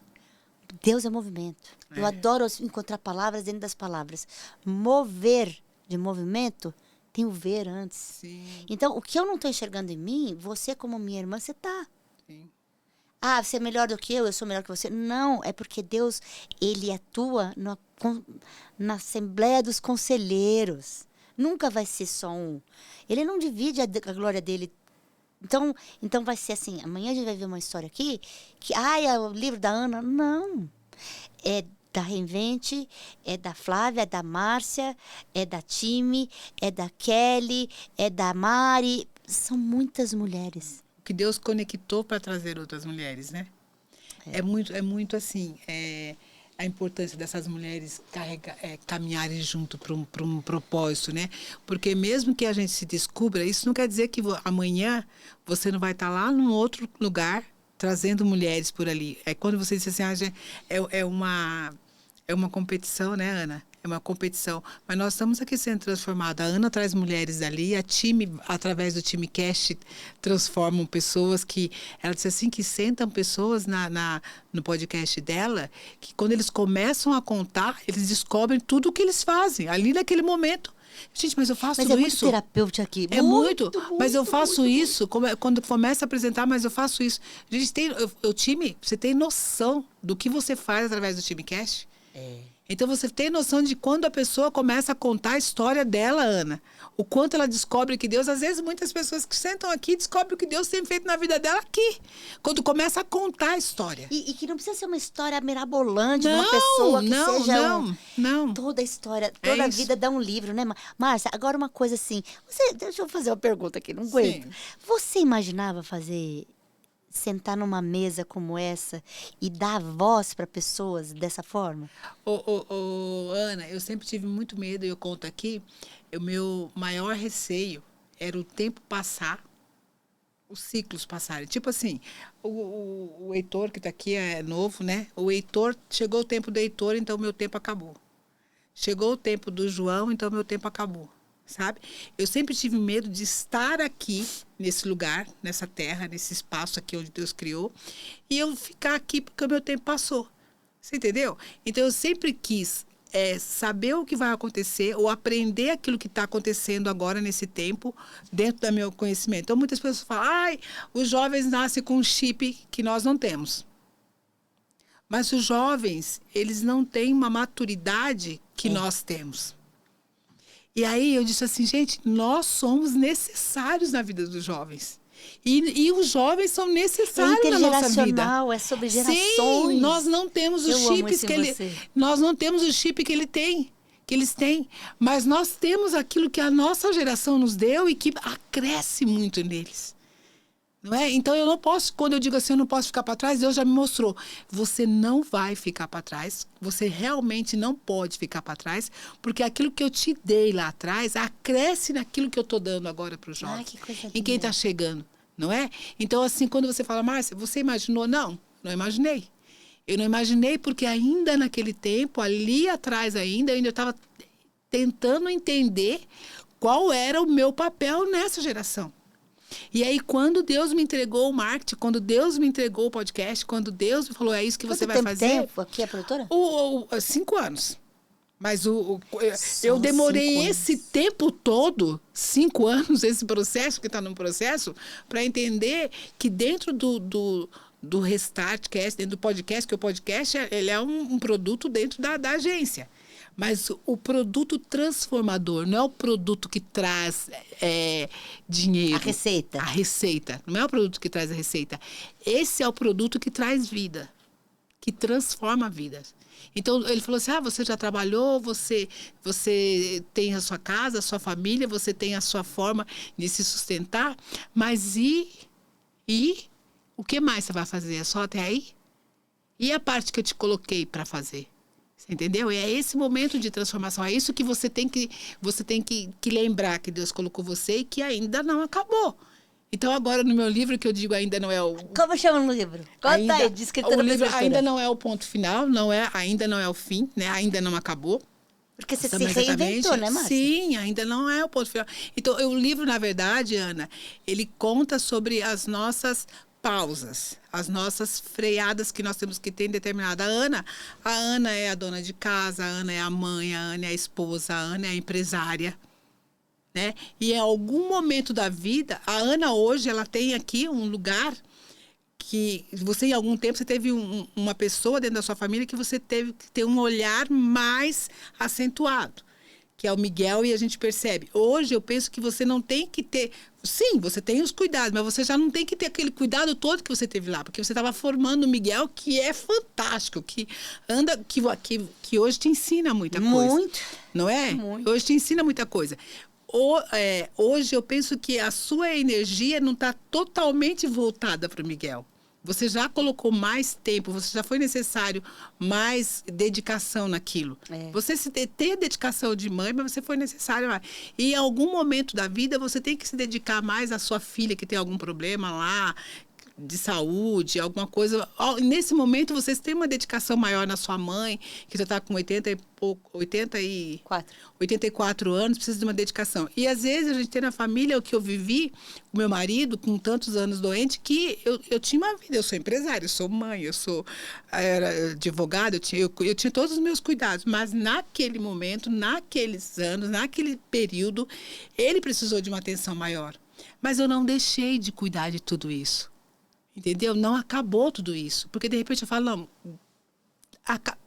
Deus é movimento. Eu adoro encontrar palavras dentro das palavras. Mover de movimento tem o ver antes. Sim. Então, o que eu não estou enxergando em mim, você como minha irmã, você está. Sim. Ah, você é melhor do que eu sou melhor que você. Não, é porque Deus, ele atua na Assembleia dos Conselheiros. Nunca vai ser só um. Ele não divide a glória dele Então vai ser assim, amanhã a gente vai ver uma história aqui, que, é o livro da Ana. Não, é da Reinvente, é da Flávia, é da Márcia, é da Time, é da Kelly, é da Mari. São muitas mulheres. Que Deus conectou para trazer outras mulheres, né? É muito assim, a importância dessas mulheres caminharem junto para um propósito, né? Porque mesmo que a gente se descubra, isso não quer dizer que amanhã você não vai estar lá num outro lugar trazendo mulheres por ali. É quando você diz assim, é uma competição, né, Ana? É uma competição. Mas nós estamos aqui sendo transformados. A Ana traz mulheres dali, a time, através do time Cast, transformam pessoas que... Ela disse assim, que sentam pessoas no podcast dela, que quando eles começam a contar, eles descobrem tudo o que eles fazem, ali naquele momento. Gente, mas eu faço isso. Mas é muito terapêutico aqui. É muito. Mas eu faço isso, quando começa a apresentar, mas eu faço isso. Gente, o time, você tem noção do que você faz através do time Cast? Então, você tem noção de quando a pessoa começa a contar a história dela, Ana. O quanto ela descobre que Deus... Às vezes, muitas pessoas que sentam aqui descobrem o que Deus tem feito na vida dela aqui. Quando começa a contar a história. E que não precisa ser uma história mirabolante de uma pessoa que não. Toda a história, toda a vida dá um livro, né, Márcia? Agora, uma coisa assim... Deixa eu fazer uma pergunta aqui, não aguento. Sim. Você imaginava sentar numa mesa como essa e dar voz para pessoas dessa forma? Ana, eu sempre tive muito medo, e eu conto aqui, o meu maior receio era o tempo passar, os ciclos passarem. Tipo assim, o Heitor, que está aqui, é novo, né? O Heitor, chegou o tempo do Heitor, então o meu tempo acabou. Chegou o tempo do João, então o meu tempo acabou. Sabe? Eu sempre tive medo de estar aqui, nesse lugar, nessa terra, nesse espaço aqui onde Deus criou, e eu ficar aqui porque o meu tempo passou. Você entendeu? Então, eu sempre quis saber o que vai acontecer ou aprender aquilo que está acontecendo agora nesse tempo, dentro do meu conhecimento. Então, muitas pessoas falam, os jovens nascem com um chip que nós não temos. Mas os jovens, eles não têm uma maturidade que nós temos. E aí eu disse assim, gente, nós somos necessários na vida dos jovens. E os jovens são necessários na nossa vida. É sobre gerações. Sim, nós não temos os chips nós não temos o chip que eles têm, mas nós temos aquilo que a nossa geração nos deu e que acresce muito neles. Não é? Então, eu não posso, quando eu digo assim, eu não posso ficar para trás, Deus já me mostrou. Você não vai ficar para trás, você realmente não pode ficar para trás, porque aquilo que eu te dei lá atrás acresce naquilo que eu estou dando agora para os jovens. Que coisa em quem está chegando, não é? Então, assim, quando você fala, Márcia, você imaginou? Não imaginei. Eu não imaginei porque ainda naquele tempo, ali atrás ainda, eu estava tentando entender qual era o meu papel nessa geração. E aí, quando Deus me entregou o marketing, quando Deus me entregou o podcast, quando Deus me falou, é isso que você vai fazer... Quanto tempo aqui a produtora? 5 anos. Mas eu demorei esse tempo todo, 5 anos, esse processo, que está num processo, para entender que dentro do Restartcast, dentro do podcast, que o podcast ele é um produto dentro da agência. Mas o produto transformador não é o produto que traz dinheiro. A receita. A receita. Não é o produto que traz a receita. Esse é o produto que traz vida, que transforma vidas. Então, ele falou assim, você já trabalhou, você tem a sua casa, a sua família, você tem a sua forma de se sustentar, mas e o que mais você vai fazer? É só até aí? E a parte que eu te coloquei para fazer? Entendeu? E é esse momento de transformação, é isso que você tem que lembrar que Deus colocou você e que ainda não acabou. Então, agora no meu livro, que eu digo ainda não é o... Como chama no livro? Conta aí, diz que o livro ainda não é o ponto final, ainda não é o fim, né? Ainda não acabou. Porque você se reinventou, né, Márcia? Sim, ainda não é o ponto final. Então, o livro, na verdade, Ana, ele conta sobre as nossas pausas, as nossas freadas que nós temos que ter em determinada... A Ana é a dona de casa, a Ana é a mãe, a Ana é a esposa, a Ana é a empresária, né? E em algum momento da vida, a Ana hoje, ela tem aqui um lugar que você, em algum tempo, você teve uma pessoa dentro da sua família que você teve que ter um olhar mais acentuado. que é o Miguel, e a gente percebe. Hoje eu penso que você não tem que ter... Sim, você tem os cuidados, mas você já não tem que ter aquele cuidado todo que você teve lá, porque você estava formando o Miguel, que é fantástico, que anda, que hoje te ensina muita coisa. Muito. Não é? Muito. Hoje te ensina muita coisa. Hoje eu penso que a sua energia não está totalmente voltada para o Miguel. Você já colocou mais tempo, você já foi necessário mais dedicação naquilo. Você ter dedicação de mãe, mas você foi necessário mais. E em algum momento da vida, você tem que se dedicar mais à sua filha que tem algum problema lá, de saúde, alguma coisa. Nesse momento, vocês têm uma dedicação maior na sua mãe, que já está com 84 anos, precisa de uma dedicação. E às vezes a gente tem na família o que eu vivi, o meu marido, com tantos anos doente, que eu tinha uma vida, eu sou empresária, eu sou mãe, era advogada, eu tinha todos os meus cuidados, mas naquele momento, naqueles anos, naquele período, ele precisou de uma atenção maior. Mas eu não deixei de cuidar de tudo isso. Entendeu? Não acabou tudo isso. Porque, de repente, eu falo, não,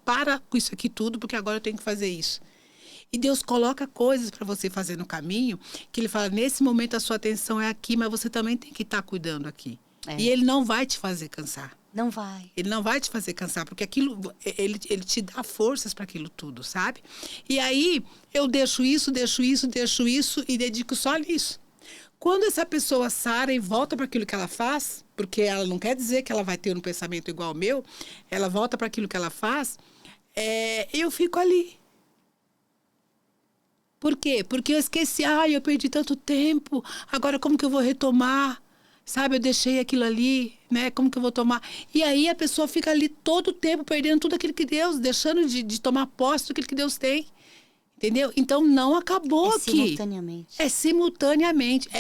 para com isso aqui tudo, porque agora eu tenho que fazer isso. E Deus coloca coisas para você fazer no caminho, que Ele fala, nesse momento a sua atenção é aqui, mas você também tem que estar cuidando aqui. E Ele não vai te fazer cansar. Não vai. Ele não vai te fazer cansar, porque aquilo, ele te dá forças para aquilo tudo, sabe? E aí, eu deixo isso e dedico só nisso. Quando essa pessoa sara e volta para aquilo que ela faz, porque ela não quer dizer que ela vai ter um pensamento igual ao meu, ela volta para aquilo que ela faz, eu fico ali. Por quê? Porque eu esqueci, eu perdi tanto tempo, agora como que eu vou retomar? Sabe, eu deixei aquilo ali, né? Como que eu vou tomar? E aí a pessoa fica ali todo o tempo perdendo tudo aquilo que Deus, deixando de tomar posse do que Deus tem. Entendeu? Então, não acabou aqui. Simultaneamente.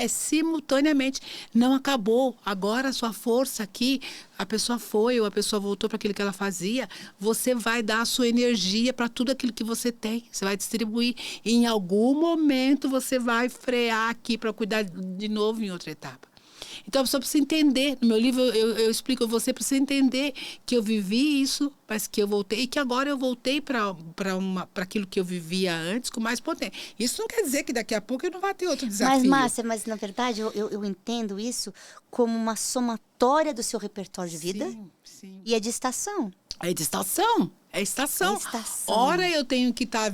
Não acabou. Agora, a sua força aqui, a pessoa foi ou a pessoa voltou para aquilo que ela fazia, você vai dar a sua energia para tudo aquilo que você tem. Você vai distribuir. E, em algum momento, você vai frear aqui para cuidar de novo em outra etapa. Então, a pessoa precisa entender. No meu livro, eu explico a você, precisa entender que eu vivi isso, mas que eu voltei, e que agora eu voltei para aquilo que eu vivia antes, com mais potência. Isso não quer dizer que daqui a pouco eu não vou ter outro desafio. Mas, Márcia, na verdade, eu entendo isso como uma somatória do seu repertório de vida. Sim. E é de estação. É de estação. É estação. Ora eu tenho que estar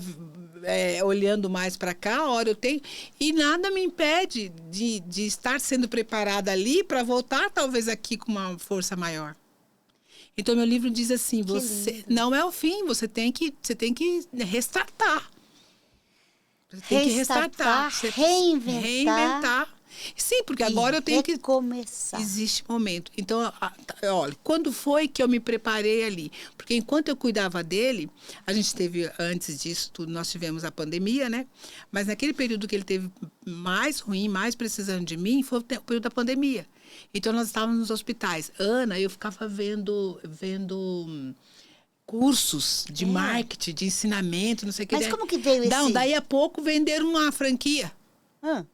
olhando mais para cá, ora eu tenho... E nada me impede de estar sendo preparada ali para voltar, talvez, aqui com uma força maior. Então, meu livro diz assim, você não é o fim, você tem que restartar. Você tem que restartar. Reinventar. Sim, porque agora eu tenho que começar. Existe momento. Então, olha, quando foi que eu me preparei ali? Porque enquanto eu cuidava dele, a gente teve, antes disso tudo, nós tivemos a pandemia, né? Mas naquele período que ele teve mais ruim, mais precisando de mim, foi o período da pandemia. Então, nós estávamos nos hospitais. Ana, eu ficava vendo cursos de marketing, de ensinamento, não sei o que. Mas como que veio esse... Daí a pouco venderam uma franquia.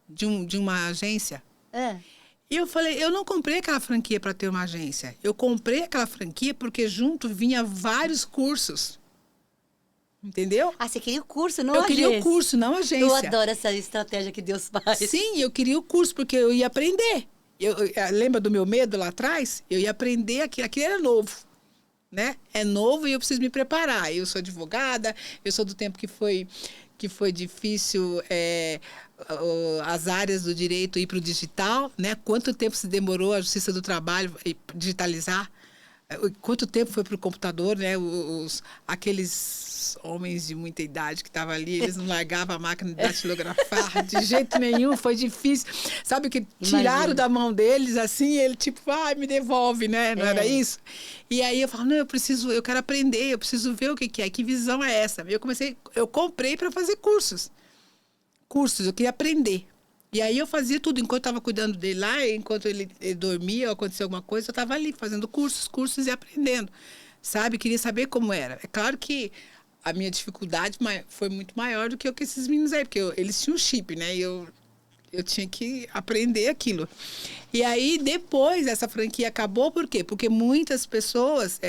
De uma agência. E eu falei, eu não comprei aquela franquia para ter uma agência. Eu comprei aquela franquia porque junto vinha vários cursos. Entendeu? Você queria o curso, não a agência? Eu queria o curso, não a agência. Eu adoro essa estratégia que Deus faz. Sim, eu queria o curso porque eu ia aprender. Lembra do meu medo lá atrás? Eu ia aprender aquilo era novo. Né? É novo e eu preciso me preparar. Eu sou advogada, eu sou do tempo que foi difícil as áreas do direito ir para o digital, né? Quanto tempo se demorou a Justiça do Trabalho digitalizar? Quanto tempo foi para o computador, né? Aqueles homens de muita idade que estavam ali, eles não largavam a máquina de datilografar de jeito nenhum, foi difícil. Sabe que tiraram da mão deles, assim, ele tipo, me devolve, né? Não era isso? E aí eu falo, não, eu quero aprender, eu preciso ver o que é, que visão é essa? Eu comprei para fazer cursos, eu queria aprender. E aí eu fazia tudo, enquanto eu estava cuidando dele lá, enquanto ele dormia ou acontecia alguma coisa, eu estava ali fazendo cursos e aprendendo, sabe? Queria saber como era. É claro que a minha dificuldade foi muito maior do que esses meninos aí, porque eles tinham chip, né? E eu Eu tinha que aprender aquilo. E aí, depois, essa franquia acabou, por quê? Porque muitas pessoas,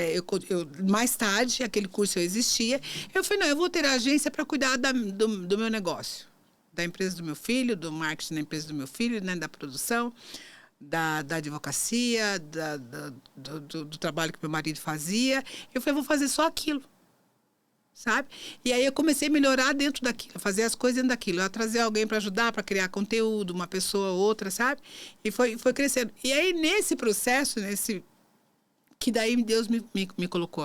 mais tarde, aquele curso existia, eu falei, não, eu vou ter a agência para cuidar do meu negócio. Da empresa do meu filho, do marketing da empresa do meu filho, né, da produção, da advocacia, do trabalho que meu marido fazia. Eu falei, vou fazer só aquilo. Sabe? E aí eu comecei a melhorar dentro daquilo, a fazer as coisas dentro daquilo, a trazer alguém para ajudar, para criar conteúdo, uma pessoa ou outra, sabe? E foi crescendo. E aí nesse processo, que daí Deus me colocou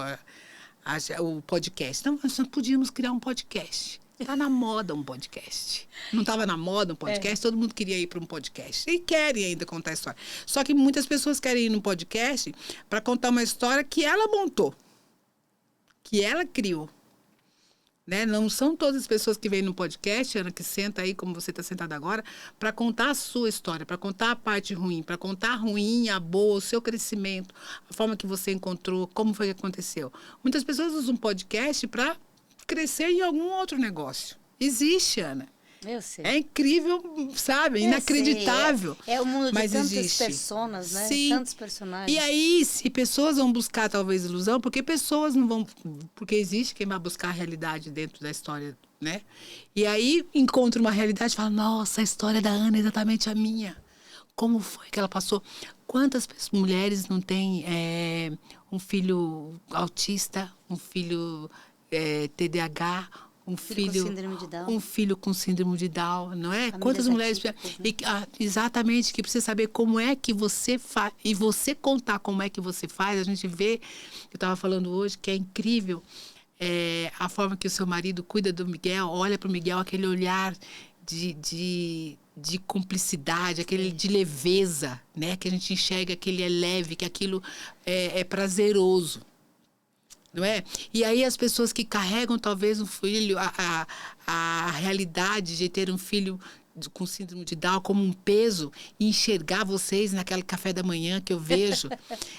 o podcast. Então nós podíamos criar um podcast. Tá na moda um podcast. Não estava na moda um podcast, todo mundo queria ir para um podcast. E querem ainda contar a história. Só que muitas pessoas querem ir num podcast para contar uma história que ela montou, que ela criou. Né? Não são todas as pessoas que vêm no podcast, Ana, que senta aí, como você está sentada agora, para contar a sua história, para contar a parte ruim, para contar a ruim, a boa, o seu crescimento, a forma que você encontrou, como foi que aconteceu. Muitas pessoas usam podcast para crescer em algum outro negócio. Existe, Ana. Eu sei. É incrível, sabe? Inacreditável. É o mundo de mas tantas existe. Personas, né? Sim. Tantos personagens. E aí, se pessoas vão buscar talvez ilusão, porque pessoas não vão... Porque existe quem vai buscar a realidade dentro da história, né? E aí, encontra uma realidade e fala, nossa, a história da Ana é exatamente a minha. Como foi que ela passou? Quantas mulheres não têm um filho autista, um filho TDAH, um filho com síndrome de Down, não é? Quantas mulheres... exatamente, que precisa saber como é que você faz. E você contar como é que você faz, a gente vê, eu estava falando hoje, que é incrível a forma que o seu marido cuida do Miguel, olha para o Miguel, aquele olhar de cumplicidade, aquele de leveza, né? Que a gente enxerga que ele é leve, que aquilo é prazeroso. Não é? E aí as pessoas que carregam talvez um filho, a realidade de ter um filho com síndrome de Down como um peso e enxergar vocês naquele café da manhã que eu vejo,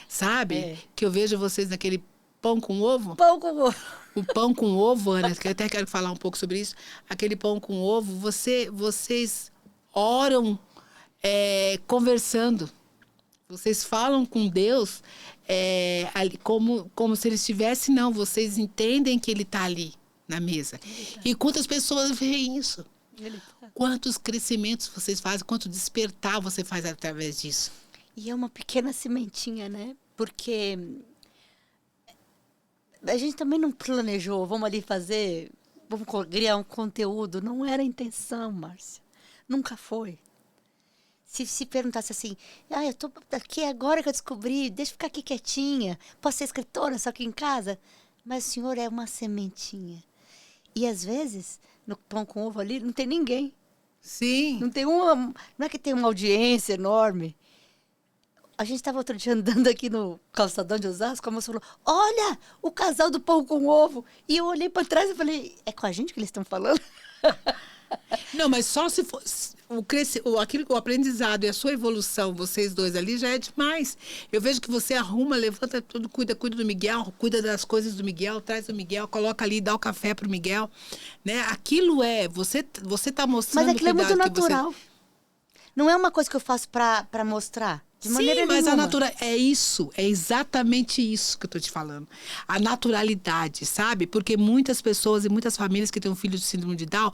sabe? Que eu vejo vocês naquele pão com ovo. Pão com ovo. O pão com ovo, Ana, que eu até quero falar um pouco sobre isso. Aquele pão com ovo, vocês oram conversando. Vocês falam com Deus como se ele estivesse, não. Vocês entendem que ele está ali na mesa. E quantas pessoas veem isso? Quantos crescimentos vocês fazem, quanto despertar você faz através disso? E é uma pequena sementinha, né? Porque a gente também não planejou, vamos ali vamos criar um conteúdo. Não era a intenção, Márcia. Nunca foi. Se perguntasse assim, eu tô aqui agora que eu descobri, deixa eu ficar aqui quietinha, posso ser escritora só aqui em casa? Mas o senhor é uma sementinha. E às vezes, no pão com ovo ali, não tem ninguém. Sim. Não é que tem uma audiência enorme. A gente estava outro dia andando aqui no calçadão de Osasco, a moça falou, olha, o casal do pão com ovo. E eu olhei para trás e falei, é com a gente que eles estão falando? Não, mas só se for... o aprendizado e a sua evolução, vocês dois ali, já é demais. Eu vejo que você arruma, levanta tudo, cuida do Miguel, cuida das coisas do Miguel, traz o Miguel, coloca ali, dá o café pro Miguel, né? Aquilo você tá mostrando... Mas aquilo é muito natural. Não é uma coisa que eu faço para mostrar. De maneira mas nenhuma. É isso, é exatamente isso que eu tô te falando. A naturalidade, sabe? Porque muitas pessoas e muitas famílias que têm um filho de síndrome de Down,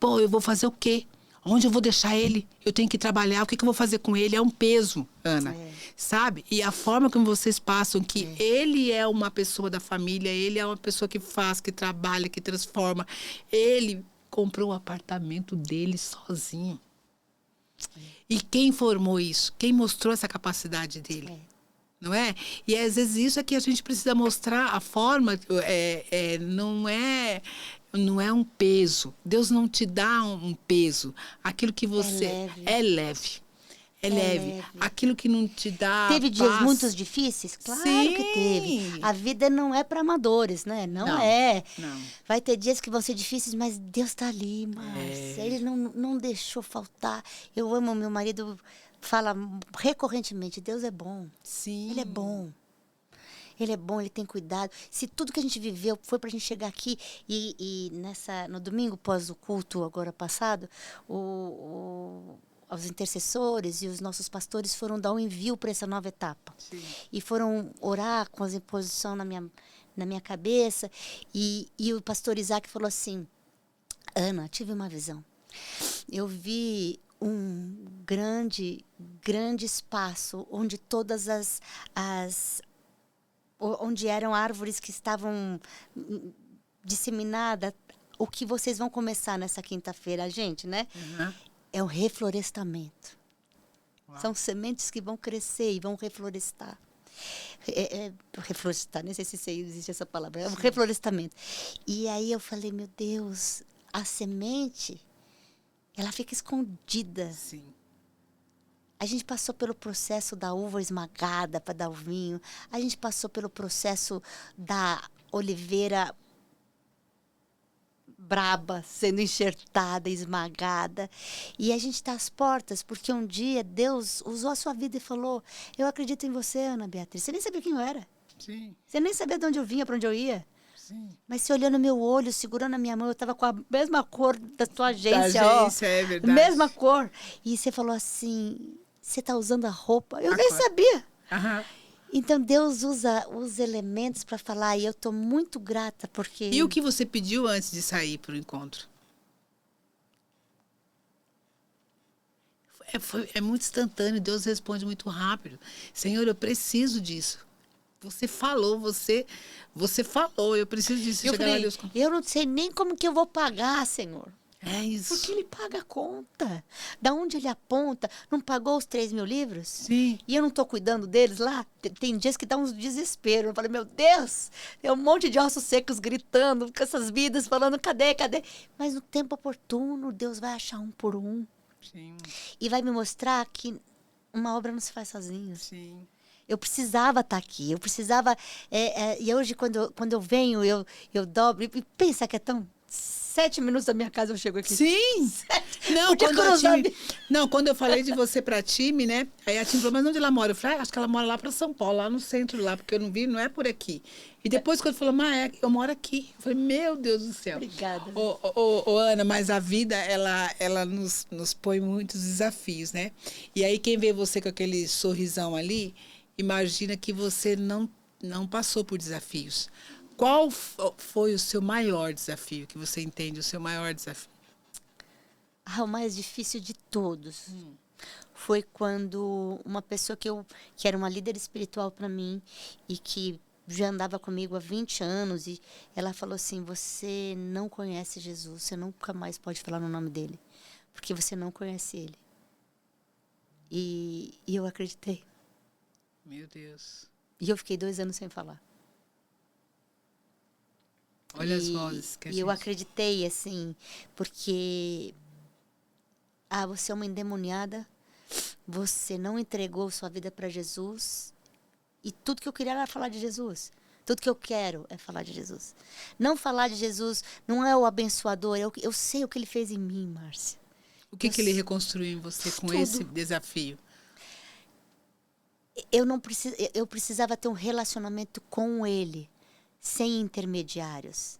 eu vou fazer o quê? Onde eu vou deixar ele? Eu tenho que trabalhar, o que eu vou fazer com ele? É um peso, Ana, sabe? E a forma como vocês passam que ele é uma pessoa da família, ele é uma pessoa que faz, que trabalha, que transforma. Ele comprou o apartamento dele sozinho. E quem formou isso? Quem mostrou essa capacidade dele? Não é? E às vezes isso é que a gente precisa mostrar a forma, não é um peso. Deus não te dá um peso. Aquilo que você... É leve. Aquilo que não te dá Teve paz. dias muito difíceis? Claro que teve. A vida não é para amadores, né? Não é. Não. Vai ter dias que vão ser difíceis, mas Deus está ali, Márcia. Ele não deixou faltar. Eu amo, meu marido fala recorrentemente, Deus é bom. Sim. Ele é bom. Ele é bom, ele tem cuidado. Se tudo que a gente viveu foi para a gente chegar aqui no domingo, pós o culto agora passado, o os intercessores e os nossos pastores foram dar um envio para essa nova etapa. Sim. E foram orar com as imposições na minha cabeça. E o pastor Isaac falou assim, Ana, tive uma visão. Eu vi um grande espaço onde todas onde eram árvores que estavam disseminadas. O que vocês vão começar nessa quinta-feira, gente, né? Uhum. É o reflorestamento. Uau. São sementes que vão crescer e vão reflorestar. Reflorestar, nem sei se existe essa palavra. É um reflorestamento. E aí eu falei, meu Deus, a semente, ela fica escondida. Sim. A gente passou pelo processo da uva esmagada para dar o vinho. A gente passou pelo processo da oliveira braba sendo enxertada, esmagada. E a gente está às portas, porque um dia Deus usou a sua vida e falou, eu acredito em você, Ana Beatriz. Você nem sabia quem eu era. Sim. Você nem sabia de onde eu vinha, para onde eu ia. Sim. Mas você olhou no meu olho, segurando a minha mão, eu estava com a mesma cor da tua agência. Da agência, é verdade. Mesma cor. E você falou assim, você está usando a roupa? Eu nem sabia. Aham. Então, Deus usa os elementos para falar, e eu estou muito grata, porque... E o que você pediu antes de sair para o encontro? É muito instantâneo, Deus responde muito rápido. Senhor, eu preciso disso. Você falou, você falou, eu preciso disso. Eu Chegar lá, falei, Deus... eu não sei nem como que eu vou pagar, Senhor. É isso. Porque ele paga a conta. Da onde ele aponta? Não pagou os 3.000 livros? Sim. E eu não estou cuidando deles lá? Tem dias que dá uns desespero. Eu falei, meu Deus, tem um monte de ossos secos gritando, com essas vidas, falando, cadê? Mas no tempo oportuno, Deus vai achar um por um. Sim. E vai me mostrar que uma obra não se faz sozinha. Sim. Eu precisava estar aqui, eu precisava... e hoje, quando eu venho, eu dobro. E pensa que é tão... 7 minutos da minha casa eu chego aqui. Sim! Não, quando eu falei de você pra time, né? Aí a time falou, mas onde ela mora? Eu falei, acho que ela mora lá pra São Paulo, lá no centro, lá, porque eu não vi, não é por aqui. E depois, quando falou, eu moro aqui. Eu falei, meu Deus do céu. Obrigada. Ana, mas a vida, ela nos põe muitos desafios, né? E aí, quem vê você com aquele sorrisão ali, imagina que você não passou por desafios. Qual foi o seu maior desafio, que você entende, o seu maior desafio? O mais difícil de todos foi quando uma pessoa que era uma líder espiritual para mim e que já andava comigo há 20 anos, e ela falou assim, você não conhece Jesus, você nunca mais pode falar no nome dele, porque você não conhece ele. E eu acreditei. Meu Deus. E eu fiquei 2 anos sem falar. Olha as vozes que a E gente... eu acreditei, assim, porque... você é uma endemoniada, você não entregou sua vida para Jesus, e tudo que eu queria era falar de Jesus. Tudo que eu quero é falar de Jesus. Não falar de Jesus não é o abençoador, eu sei o que ele fez em mim, Márcia. O que ele reconstruiu em você com esse desafio? Eu precisava ter um relacionamento com ele, sem intermediários.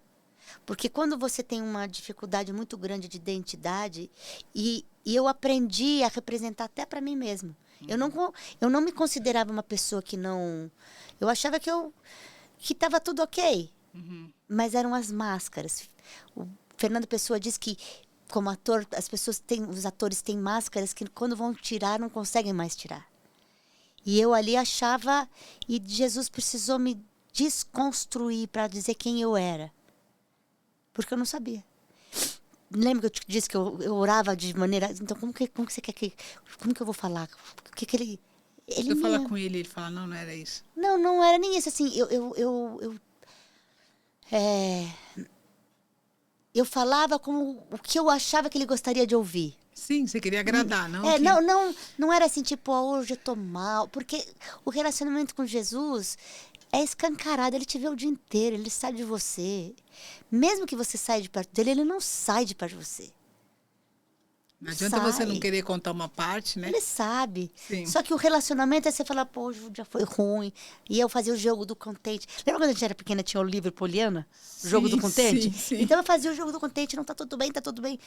Porque quando você tem uma dificuldade muito grande de identidade, e eu aprendi a representar até para mim mesma. Eu não me considerava uma pessoa que não... Eu achava que estava tudo ok. Mas eram as máscaras. O Fernando Pessoa diz que, como ator, os atores têm máscaras que quando vão tirar, não conseguem mais tirar. E eu ali achava... E Jesus precisou me desconstruir para dizer quem eu era. Porque eu não sabia. Lembra que eu te disse que eu orava de maneira... Então, como que você quer que... Como que eu vou falar? O que ele... Se eu falar com ele fala, não era isso. Não era nem isso. Assim, eu falava como o que eu achava que ele gostaria de ouvir. Sim, você queria agradar, não? Não era assim, tipo, hoje eu tô mal. Porque o relacionamento com Jesus é escancarado. Ele te vê o dia inteiro, ele sabe de você. Mesmo que você saia de perto dele, ele não sai de perto de você. Não adianta você não querer contar uma parte, né? Ele sabe. Sim. Só que o relacionamento é você falar, pô, hoje o dia foi ruim. E eu fazia o jogo do contente. Lembra quando a gente era pequena, tinha o livro Poliana? O jogo do contente? Sim. Então eu fazia o jogo do contente, não tá tudo bem, tá tudo bem.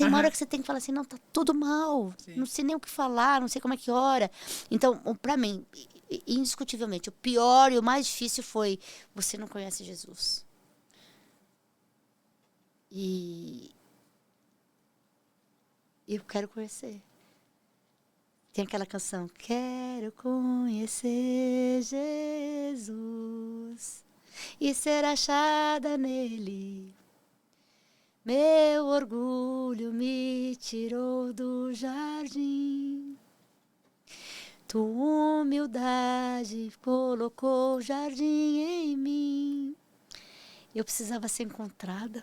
tem uma hora que você tem que falar assim, não, tá tudo mal. Sim. Não sei nem o que falar, não sei como é que ora. Então, para mim, indiscutivelmente, o pior e o mais difícil foi, você não conhece Jesus. E eu quero conhecer. Tem aquela canção, quero conhecer Jesus e ser achada nele. Meu orgulho me tirou do jardim. Tua humildade colocou o jardim em mim. Eu precisava ser encontrada.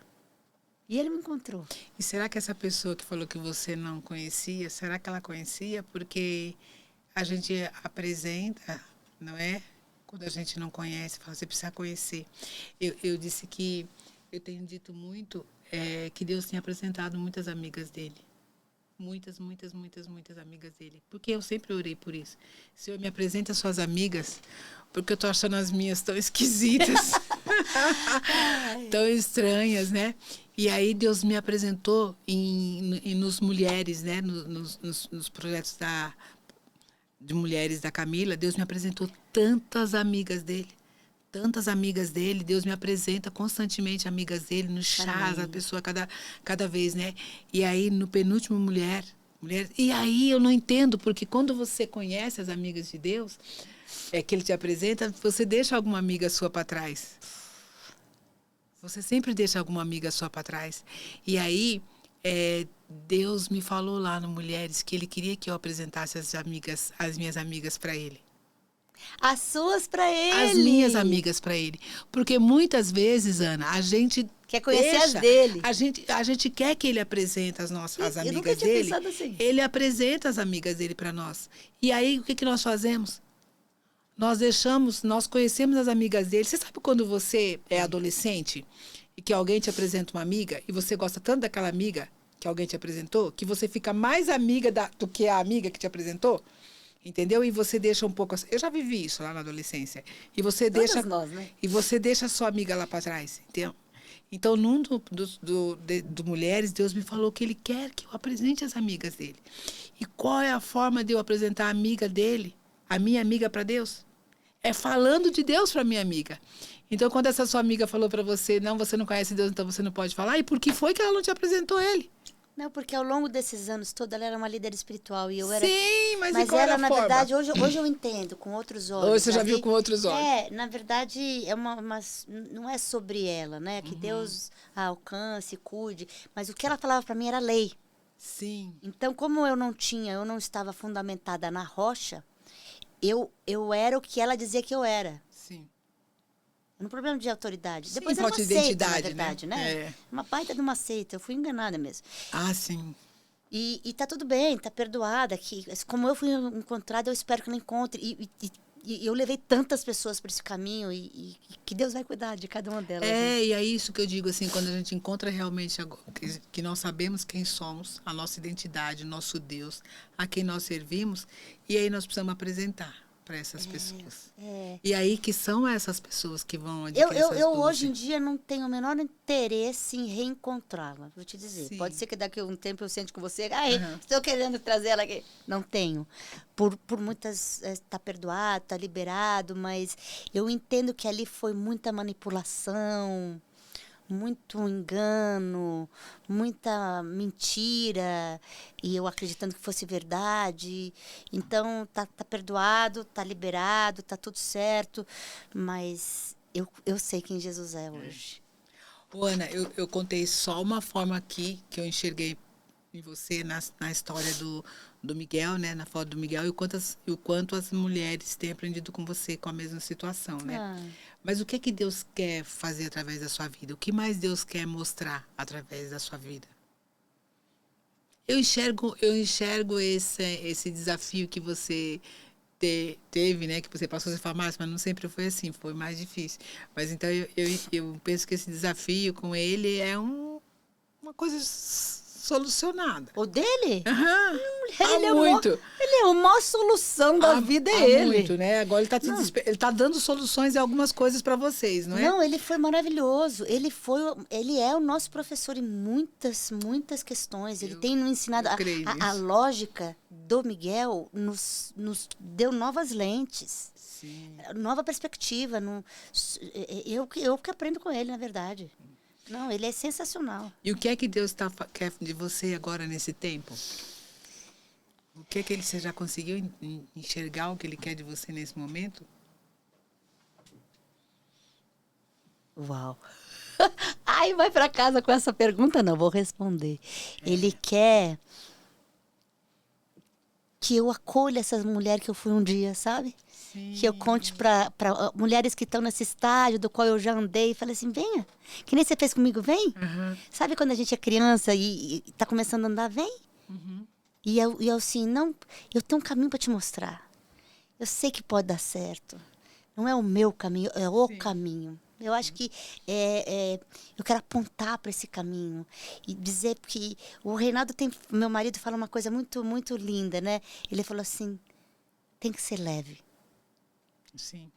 E ele me encontrou. E será que essa pessoa que falou que você não conhecia, será que ela conhecia? Porque a gente apresenta, não é? Quando a gente não conhece, fala, você precisa conhecer. Eu disse que, eu tenho dito muito, que Deus tem apresentado muitas amigas dele. Muitas amigas dele. Porque eu sempre orei por isso. Senhor, me apresenta as suas amigas, porque eu tô achando as minhas tão esquisitas. Tão estranhas, né? E aí Deus me apresentou nos mulheres, né? Nos projetos de mulheres da Camila, Deus me apresentou tantas amigas dele. Tantas amigas dele, Deus me apresenta constantemente amigas dele, nos chás, Amém. a pessoa cada vez, né? E aí, no penúltimo mulher. E aí eu não entendo, porque quando você conhece as amigas de Deus, que ele te apresenta, você deixa alguma amiga sua para trás. Você sempre deixa alguma amiga sua para trás. E aí, Deus me falou lá no Mulheres que ele queria que eu apresentasse as minhas amigas para ele. As suas para ele. As minhas amigas para ele. Porque muitas vezes, Ana, a gente quer conhecer as dele. A gente quer que ele apresente as nossas amigas eu nunca tinha dele. pensado assim. Ele apresenta as amigas dele para nós. E aí, o que nós fazemos? Nós conhecemos as amigas dele. Você sabe quando você é adolescente e que alguém te apresenta uma amiga e você gosta tanto daquela amiga que alguém te apresentou, que você fica mais amiga do que a amiga que te apresentou? Entendeu? E você deixa um pouco... Eu já vivi isso lá na adolescência. E você Todas deixa... nós, né? E você deixa a sua amiga lá para trás, entendeu? Então, num do Mulheres, Deus me falou que ele quer que eu apresente as amigas dele. E qual é a forma de eu apresentar a amiga dele, a minha amiga, para Deus? É falando de Deus para minha amiga. Então, quando essa sua amiga falou para você, não, você não conhece Deus, então você não pode falar, e por que foi que ela não te apresentou ele? Não, porque ao longo desses anos todos ela era uma líder espiritual e eu era... Sim, mas qual ela, era a na forma? verdade, hoje eu entendo com outros olhos. Hoje você já Ali, viu com outros olhos. na verdade, não é sobre ela, né? Que Deus a alcance, cuide. Mas o que ela falava para mim era lei. Sim. Então, como eu não estava fundamentada na rocha, eu era o que ela dizia que eu era. Sim. No problema de autoridade. Sim, Depois era uma falta de seita, na identidade, verdade, né? É. Uma baita de uma seita. Eu fui enganada mesmo. Ah, sim. E tá tudo bem, tá perdoada. Como eu fui encontrada, eu espero que ela encontre. E eu levei tantas pessoas para esse caminho e que Deus vai cuidar de cada uma delas. Né? E é isso que eu digo, assim, quando a gente encontra realmente que nós sabemos quem somos, a nossa identidade, o nosso Deus, a quem nós servimos, e aí nós precisamos apresentar para essas pessoas. E aí que são essas pessoas que vão adquirir essas eu dúvidas. hoje em dia não tenho o menor interesse em reencontrá-la, vou te dizer. Sim. Pode ser que daqui a um tempo eu sente com você, estou querendo trazer ela aqui. Não tenho. Por muitas, tá perdoado, tá liberado, mas eu entendo que ali foi muita manipulação, muito engano, muita mentira, e eu acreditando que fosse verdade. Então, tá perdoado, tá liberado, tá tudo certo, mas eu sei quem Jesus é hoje. Ô, Ana, eu contei só uma forma aqui que eu enxerguei em você na história do Miguel, né? Na foto do Miguel, e o quanto as mulheres têm aprendido com você com a mesma situação, né? Mas o que é que Deus quer fazer através da sua vida? O que mais Deus quer mostrar através da sua vida? Eu enxergo esse desafio que você teve, né? Que você passou, você fala, mas não sempre foi assim, foi mais difícil. Mas então eu penso que esse desafio com ele é uma coisa solucionada. O dele? Aham. Ele Há é muito. Ele é a maior solução da vida, Há é ele. muito, né? Agora ele tá, ele tá dando soluções em algumas coisas para vocês, não é? Não, ele foi maravilhoso. Ele é o nosso professor em muitas questões. Ele tem nos ensinado eu creio a nisso. lógica do Miguel nos deu novas lentes, Sim. nova perspectiva. Eu que aprendo com ele, na verdade. Não, ele é sensacional. E o que é que Deus quer de você agora nesse tempo? O que é que você já conseguiu enxergar o que ele quer de você nesse momento? Uau! Ai, vai para casa com essa pergunta? Não, vou responder. Ele quer que eu acolha essas mulheres que eu fui um dia, sabe? Sim. Que eu conte para mulheres que estão nesse estágio do qual eu já andei. Falei assim, venha. Que nem você fez comigo, vem. Uhum. Sabe quando a gente é criança e tá começando a andar? Vem. Uhum. E eu assim, não, eu tenho um caminho para te mostrar. Eu sei que pode dar certo. Não é o meu caminho, é o caminho. Eu acho que eu quero apontar para esse caminho e dizer que o Reinaldo meu marido fala uma coisa muito linda, né? Ele falou assim, tem que ser leve. Sim.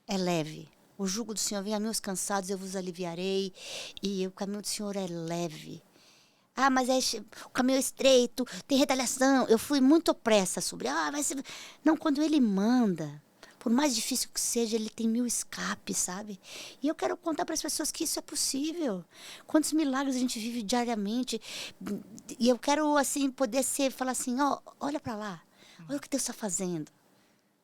É leve. O jugo do Senhor vem a mim os cansados, eu vos aliviarei. E o caminho do Senhor é leve. Ah, mas o caminho é estreito, tem retaliação. Eu fui muito opressa sobre. Não, quando ele manda, por mais difícil que seja, ele tem 1000 escapes, sabe? E eu quero contar para as pessoas que isso é possível. Quantos milagres a gente vive diariamente. E eu quero, assim, poder falar assim, olha para lá. Olha o que Deus está fazendo.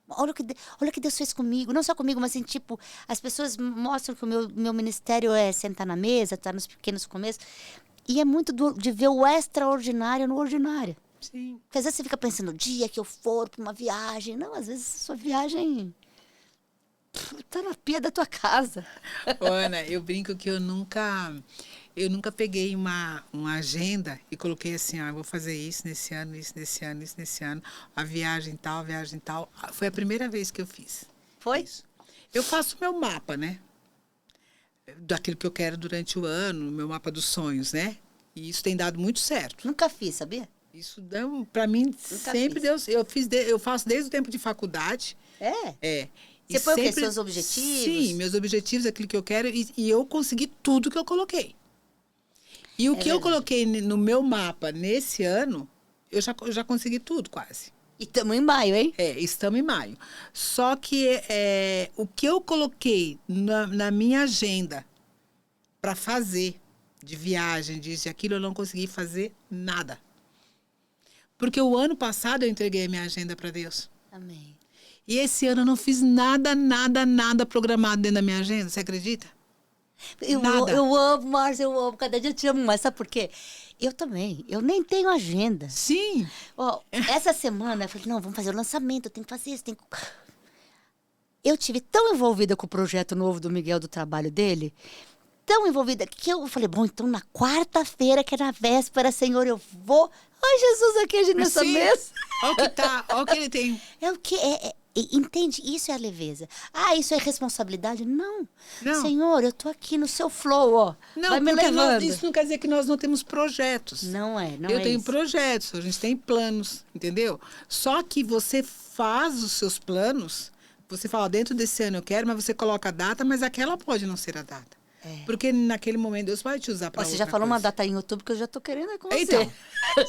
Olha o que Deus fez comigo. Não só comigo, mas assim, tipo, as pessoas mostram que o meu ministério é sentar na mesa, estar nos pequenos começos. E é muito de ver o extraordinário no ordinário. Sim. Porque às vezes você fica pensando, o dia que eu for para uma viagem. Não, às vezes a sua viagem tá na pia da tua casa. Ô, Ana, eu brinco que eu nunca peguei uma agenda e coloquei assim, eu vou fazer isso nesse ano, isso nesse ano, isso nesse ano, a viagem tal. Foi a primeira vez que eu fiz. Foi? Isso. Eu faço meu mapa, né? Daquilo que eu quero durante o ano, meu mapa dos sonhos, né? E isso tem dado muito certo. Nunca fiz, sabia? Isso deu, para mim, sempre deu. Eu faço desde o tempo de faculdade. É? É. Você põe o quê? Seus objetivos? Sim, meus objetivos, aquilo que eu quero, e eu consegui tudo que eu coloquei. E o que eu coloquei no meu mapa nesse ano, eu já consegui tudo, quase. E estamos em maio, hein? Estamos em maio. Só que o que eu coloquei na minha agenda para fazer, de viagem, disso e aquilo, eu não consegui fazer nada. Porque o ano passado eu entreguei a minha agenda para Deus. Amém. E esse ano eu não fiz nada programado dentro da minha agenda, você acredita? Eu amo, Márcia, eu amo. Cada dia eu te amo mais. Sabe por quê? Eu também. Eu nem tenho agenda. Sim. Essa semana eu falei, não, vamos fazer o lançamento, eu tenho que fazer isso. Eu tive tão envolvida com o projeto novo do Miguel, do trabalho dele, tão envolvida, que eu falei, bom, então na quarta-feira, que é na véspera, Senhor, eu vou... Ai, Jesus, aqui nessa mesa. Olha o que ele tem. É o que... Entende? Isso é a leveza. Isso é responsabilidade? Não. Senhor, eu tô aqui no seu flow, ó. Não, vai me levando. Isso não quer dizer que nós não temos projetos. Não é, Eu tenho projetos, a gente tem planos, entendeu? Só que você faz os seus planos, você fala, dentro desse ano eu quero, mas você coloca a data, mas aquela pode não ser a data. Porque naquele momento Deus vai te usar para outra Você já falou coisa. uma data em outubro que eu já tô querendo com você. Então,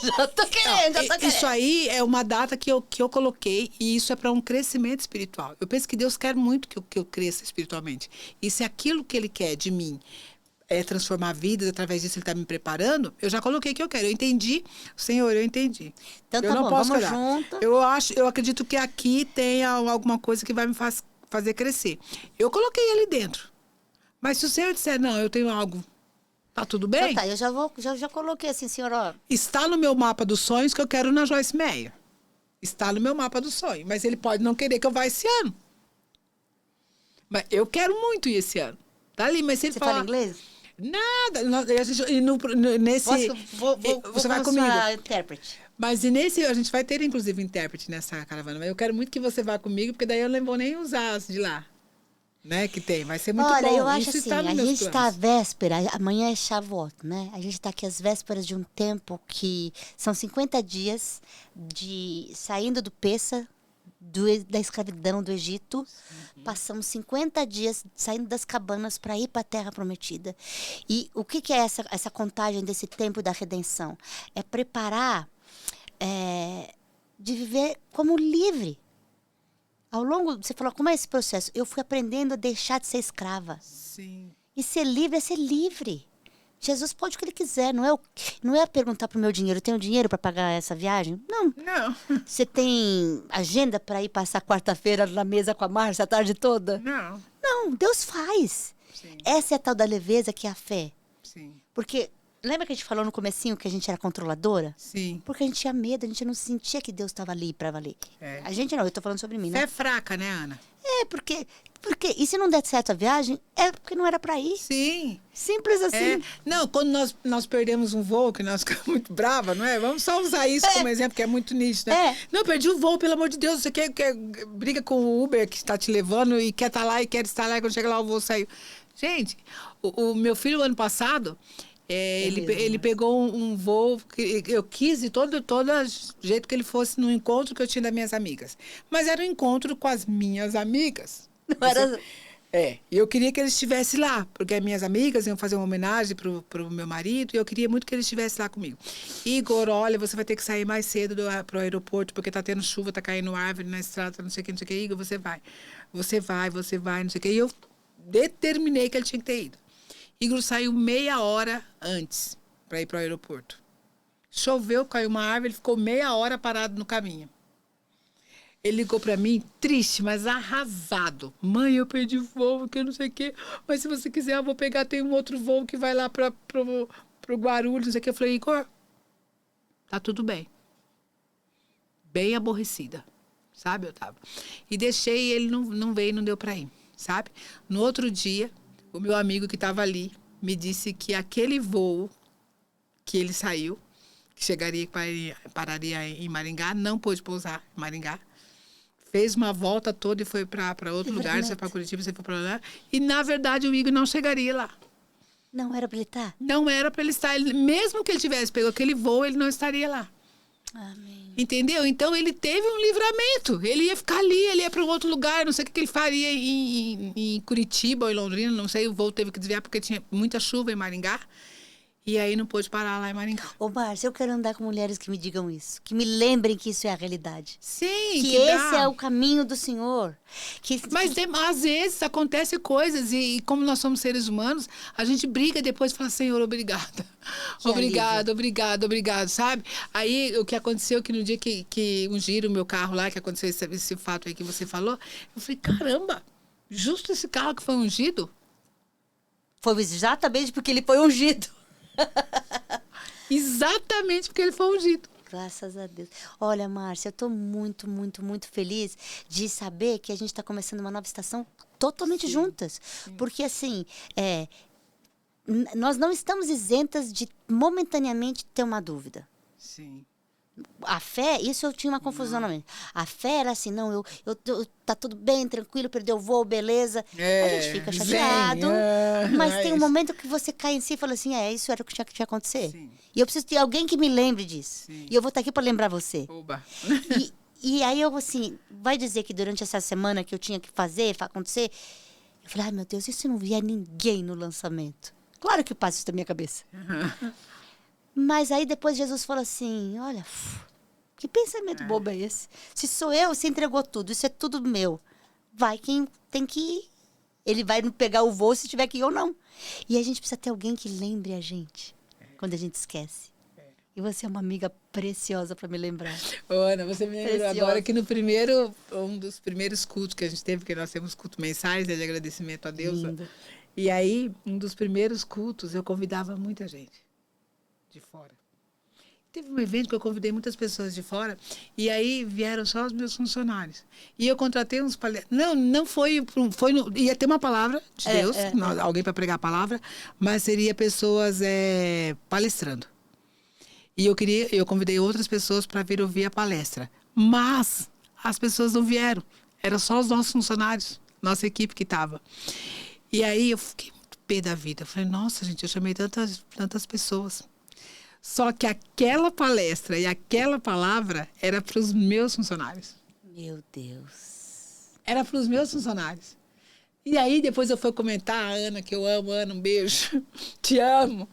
já tô querendo. Isso aí é uma data que eu coloquei e isso é para um crescimento espiritual. Eu penso que Deus quer muito que eu cresça espiritualmente. E se aquilo que Ele quer de mim é transformar vidas, através disso Ele está me preparando, eu já coloquei que eu quero. Eu entendi, Senhor, eu entendi. Então eu tá não bom, posso vamos esperar. junto. Eu acredito que aqui tem alguma coisa que vai me fazer crescer. Eu coloquei ele dentro. Mas se o Senhor disser, não, eu tenho algo, tá tudo bem? Então tá, eu já coloquei assim, senhor, ó. Está no meu mapa dos sonhos que eu quero na Joyce Meyer. Está no meu mapa do sonho. Mas ele pode não querer que eu vá esse ano. Mas eu quero muito ir esse ano. Tá ali, mas se ele fala inglês? Nada. Nesse... Você vai comigo. Intérprete. Mas a gente vai ter, inclusive, intérprete nessa caravana. Mas eu quero muito que você vá comigo, porque daí eu não vou nem usar as de lá. né, que tem. Vai ser muito Olha, bom. eu acho Isso assim, está nos a meus gente está à planos. véspera, amanhã é Shavuot, né? A gente está aqui às vésperas de um tempo que são 50 dias de saindo do Pessa, da escravidão do Egito. Passamos 50 dias saindo das cabanas para ir para a Terra Prometida. E o que é essa contagem desse tempo da redenção? É preparar de viver como livre. Ao longo, você falou, como é esse processo? Eu fui aprendendo a deixar de ser escrava. Sim. E ser livre é ser livre. Jesus pode o que ele quiser, não é perguntar pro meu dinheiro, eu tenho dinheiro para pagar essa viagem? Não. Não. Você tem agenda para ir passar quarta-feira na mesa com a Márcia a tarde toda? Não. Não, Deus faz. Sim. Essa é a tal da leveza que é a fé. Sim. Porque lembra que a gente falou no comecinho que a gente era controladora? Sim. Porque a gente tinha medo, a gente não sentia que Deus estava ali para valer. É. A gente não, eu tô falando sobre mim, né? Fé fraca, né, Ana? Porque e se não der certo a viagem, é porque não era para ir. Sim. Simples assim. É. Não, quando nós perdemos um voo, que nós ficamos muito bravas, não é? Vamos só usar isso como exemplo, que é muito nítido, né? Não, perdi o voo, pelo amor de Deus. Você quer briga com o Uber que está te levando e quer estar lá e quer estar lá e quando chega lá o voo saiu. Gente, o meu filho, ano passado, ele pegou um voo que eu quis de todo jeito que ele fosse no encontro que eu tinha das minhas amigas. Mas era um encontro com as minhas amigas. Não era... E eu queria que ele estivesse lá, porque as minhas amigas iam fazer uma homenagem pro meu marido, e eu queria muito que ele estivesse lá comigo. Igor, olha, você vai ter que sair mais cedo pro aeroporto, porque tá tendo chuva, tá caindo árvore na estrada, não sei o que, não sei o que. Igor, você vai. Você vai, não sei o que. E eu determinei que ele tinha que ter ido. Igor saiu meia hora antes para ir pro aeroporto. Choveu, caiu uma árvore, ele ficou meia hora parado no caminho. Ele ligou para mim, triste, mas arrasado. Mãe, eu perdi o voo, que eu não sei o quê. Mas se você quiser, eu vou pegar, tem um outro voo que vai lá pro Guarulhos, não sei o quê. Eu falei, Igor, tá tudo bem. Bem aborrecida, sabe, eu tava. E deixei, ele não veio, não deu para ir, sabe? No outro dia, o meu amigo que estava ali me disse que aquele voo que ele saiu, que chegaria, pararia em Maringá, não pôde pousar em Maringá. Fez uma volta toda e foi para outro lugar, você foi para Curitiba, você foi para lá. E, na verdade, o Igor não chegaria lá. Não era para ele estar? Não era para ele estar. Mesmo que ele tivesse pego aquele voo, ele não estaria lá. Amém. Entendeu? Então, ele teve um livramento. Ele ia ficar ali, ele ia para um outro lugar. Não sei o que ele faria em Curitiba ou em Londrina, não sei. O voo teve que desviar porque tinha muita chuva em Maringá. E aí não pôde parar lá em Maringá. Ô, Márcia, eu quero andar com mulheres que me digam isso. Que me lembrem que isso é a realidade. Sim, que esse é o caminho do Senhor. Mas às vezes acontecem coisas e como nós somos seres humanos, a gente briga depois e fala, Senhor, obrigada. Obrigado, sabe? Aí o que aconteceu que no dia que ungiram o meu carro lá, que aconteceu esse fato aí que você falou, eu falei, caramba, justo esse carro que foi ungido? Foi exatamente porque ele foi ungido. Exatamente porque ele foi ungido. Graças a Deus. Olha, Márcia, eu estou muito, muito, muito feliz de saber que a gente está começando uma nova estação totalmente juntas. Sim. Porque, assim, nós não estamos isentas de, momentaneamente, ter uma dúvida. Sim. A fé, isso eu tinha uma confusão na mente. A fé era assim, não, tá tudo bem, tranquilo, perdeu o voo, beleza. A gente fica chateado, mas tem um momento que você cai em si e fala assim, isso era o que tinha que acontecer. Sim. E eu preciso ter alguém que me lembre disso. Sim. E eu vou estar aqui para lembrar você. Oba. E aí eu, assim, vai dizer que durante essa semana que eu tinha que fazer, acontecer, eu falei, ai meu Deus, e se não vier ninguém no lançamento? Claro que passa isso na minha cabeça. Mas aí depois Jesus falou assim, olha, que pensamento bobo é esse? Se sou eu, você entregou tudo, isso é tudo meu. Vai quem tem que ir. Ele vai pegar o voo se tiver que ir ou não. E a gente precisa ter alguém que lembre a gente quando a gente esquece. E você é uma amiga preciosa para me lembrar. Ana, você me lembrou agora que um dos primeiros cultos que a gente teve, que nós temos cultos mensais, de agradecimento a Deus. Lindo. E aí, um dos primeiros cultos, eu convidava muita gente de fora. Teve um evento que eu convidei muitas pessoas de fora e aí vieram só os meus funcionários. E eu contratei uns palestrantes. Não foi ia ter uma palavra de Deus, alguém para pregar a palavra, mas seria pessoas palestrando. E eu convidei outras pessoas para vir ouvir a palestra. Mas as pessoas não vieram. Eram só os nossos funcionários. nossa equipe que estava. E aí eu fiquei muito pé da vida. Eu falei, nossa, gente, eu chamei tantas pessoas. Só que aquela palestra e aquela palavra era para os meus funcionários. Meu Deus. Era para os meus funcionários. E aí, depois eu fui comentar a Ana, que eu amo, Ana, um beijo, te amo.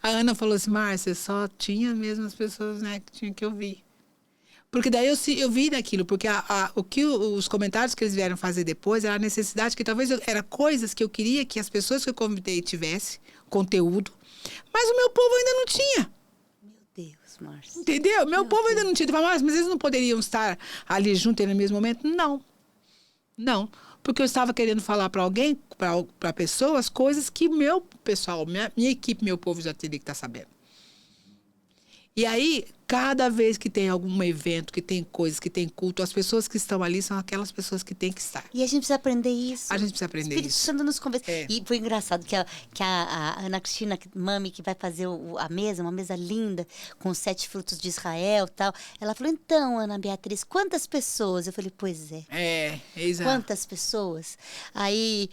A Ana falou assim, Márcia, só tinha mesmo as pessoas, né, que tinha que ouvir. Porque daí eu vi daquilo, porque os comentários que eles vieram fazer depois era a necessidade, que talvez era coisas que eu queria que as pessoas que eu convidei tivessem, conteúdo, mas o meu povo ainda não tinha. Meu Deus, Márcia. Entendeu? Meu povo ainda não tinha. Mas eles não poderiam estar ali juntos no mesmo momento? Não. Não. Porque eu estava querendo falar para alguém, para pessoas, coisas que meu pessoal, minha equipe, meu povo já teria que estar sabendo. E aí, cada vez que tem algum evento, que tem coisas, que tem culto, as pessoas que estão ali são aquelas pessoas que têm que estar. E a gente precisa aprender isso. A gente precisa aprender Espírito isso. Santo nos convence. É. E foi engraçado que a Ana Cristina, mami, que vai fazer a mesa, uma mesa linda, com os 7 frutos de Israel e tal. Ela falou, então, Ana Beatriz, quantas pessoas? Eu falei, pois é. Exato. Quantas pessoas? Aí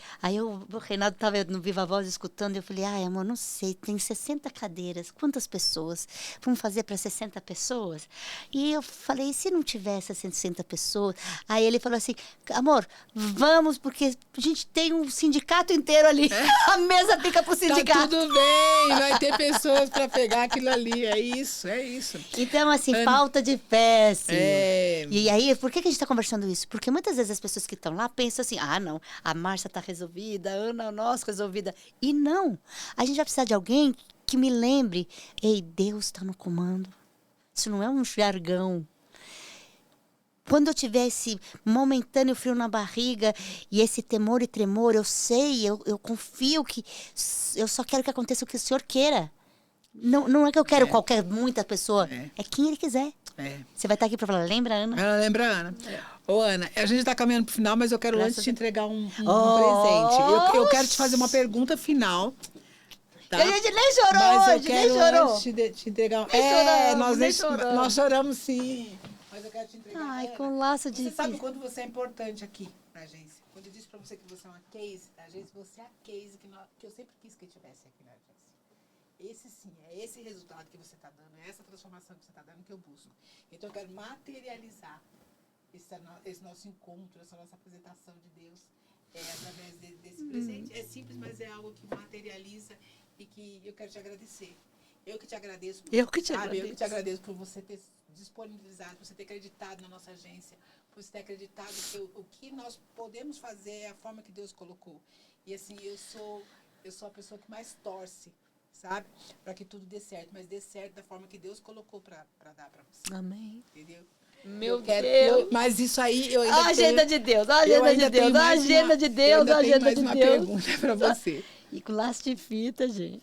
o Reinaldo estava no Viva Voz escutando, eu falei, ai, amor, não sei, tem 60 cadeiras, quantas pessoas? Vamos fazer para 60 pessoas? E eu falei, e se não tivesse 60 pessoas? Aí ele falou assim, amor, vamos, porque a gente tem um sindicato inteiro ali. A mesa fica pro sindicato. Tá tudo bem, vai ter pessoas para pegar aquilo ali, é isso. Então, assim, falta de fé, assim. É. E aí, por que a gente está conversando isso? Porque muitas vezes as pessoas que estão lá pensam assim, ah, não, a Márcia está resolvida, a Ana, nossa, resolvida. E não, a gente vai precisar de alguém que me lembre, ei, Deus está no comando. Isso não é um jargão. Quando eu tiver esse momentâneo frio na barriga e esse temor e tremor, eu sei, eu confio que eu só quero que aconteça o que o Senhor queira. Não é que eu quero muita pessoa, é quem Ele quiser. Você vai estar aqui para falar, lembra, Ana? Lembra, Ana? Ô, Ana, a gente está caminhando para o final, mas eu quero antes te entregar um presente. Eu quero te fazer uma pergunta final. Tá? A gente nem chorou mas hoje, eu quero nem chorou. Antes te entregar... choramos. Nós choramos sim. Mas eu quero te entregar... Ai, Ana, com laço de... Você sabe quanto você é importante aqui na agência. Quando eu disse para você que você é uma case da agência, você é a case que eu sempre quis que tivesse aqui na agência. Esse sim, é esse resultado que você está dando, é essa transformação que você está dando que eu busco. Então eu quero materializar esse nosso encontro, essa nossa apresentação de Deus através desse presente. É simples, mas é algo que materializa e que eu quero te agradecer. Eu que te agradeço. Eu que te agradeço. Eu que te agradeço por você ter disponibilizado, por você ter acreditado na nossa agência, por você ter acreditado que o que nós podemos fazer é a forma que Deus colocou. E assim, eu sou a pessoa que mais torce, sabe? Para que tudo dê certo, mas dê certo da forma que Deus colocou para dar para você. Amém. Entendeu? Meu Deus. Mas isso aí eu ainda A agenda de Deus, a agenda de Deus, a agenda de Deus, a agenda de Deus. Eu ainda tenho mais uma pergunta para você. E com laço de fita, gente.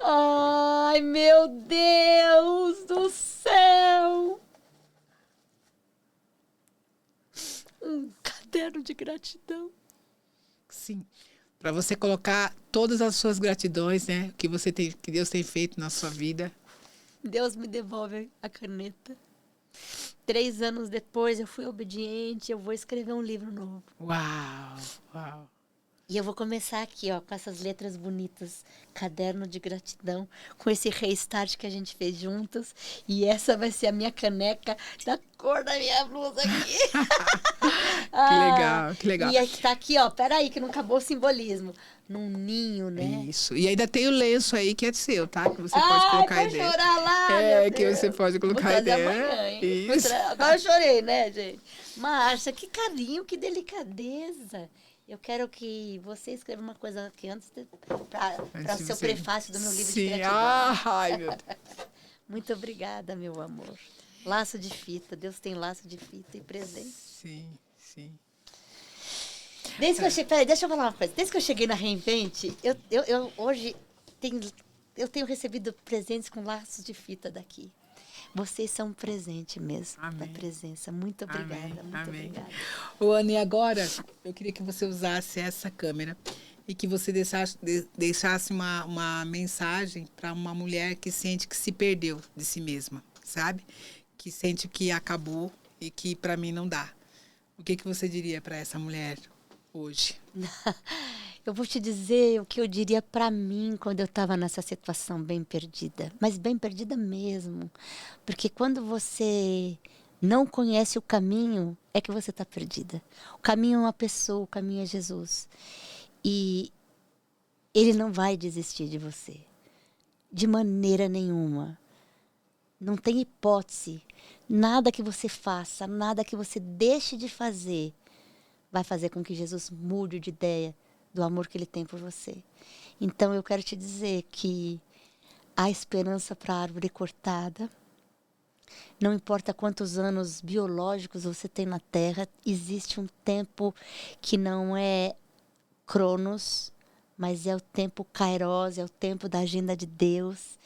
Ai, meu Deus do céu. Um caderno de gratidão. Sim. Para você colocar todas as suas gratidões, né? Que Deus tem feito na sua vida. Deus me devolve a caneta. 3 anos depois, eu fui obediente, eu vou escrever um livro novo. Uau. E eu vou começar aqui, ó, com essas letras bonitas, caderno de gratidão, com esse restart que a gente fez juntas. E essa vai ser a minha caneca da cor da minha blusa aqui. Que legal. E tá aqui, ó, peraí, que não acabou o simbolismo. Num ninho, né? Isso. E ainda tem o lenço aí que é seu, tá? Que você pode colocar aí dentro. Chorar lá, que você pode colocar aí dentro. Amanhã, hein? Isso. Agora eu chorei, né, gente? Márcia, que carinho, que delicadeza. Eu quero que você escreva uma coisa aqui antes para o seu prefácio do meu livro de gratidão. Ai, meu Deus. Muito obrigada, meu amor. Laço de fita. Deus tem laço de fita e presente. Sim. Desde que eu cheguei, peraí, deixa eu falar uma coisa. Desde que eu cheguei na Reinvente, eu hoje tenho recebido presentes com laços de fita daqui. Vocês são um presente mesmo da presença. Muito obrigada, muito obrigada. Ana, e agora eu queria que você usasse essa câmera e que você deixasse uma mensagem para uma mulher que sente que se perdeu de si mesma, sabe? Que sente que acabou e que para mim não dá. O que você diria para essa mulher hoje? Eu vou te dizer o que eu diria para mim quando eu estava nessa situação bem perdida, mas bem perdida mesmo, porque quando você não conhece o caminho, é que você está perdida. O caminho é uma pessoa, o caminho é Jesus. E Ele não vai desistir de você, de maneira nenhuma. Não tem hipótese. Nada que você faça, nada que você deixe de fazer, vai fazer com que Jesus mude de ideia do amor que Ele tem por você. Então eu quero te dizer que há esperança para a árvore cortada. Não importa quantos anos biológicos você tem na Terra, existe um tempo que não é Cronos, mas é o tempo Kairos, é o tempo da agenda de Deus.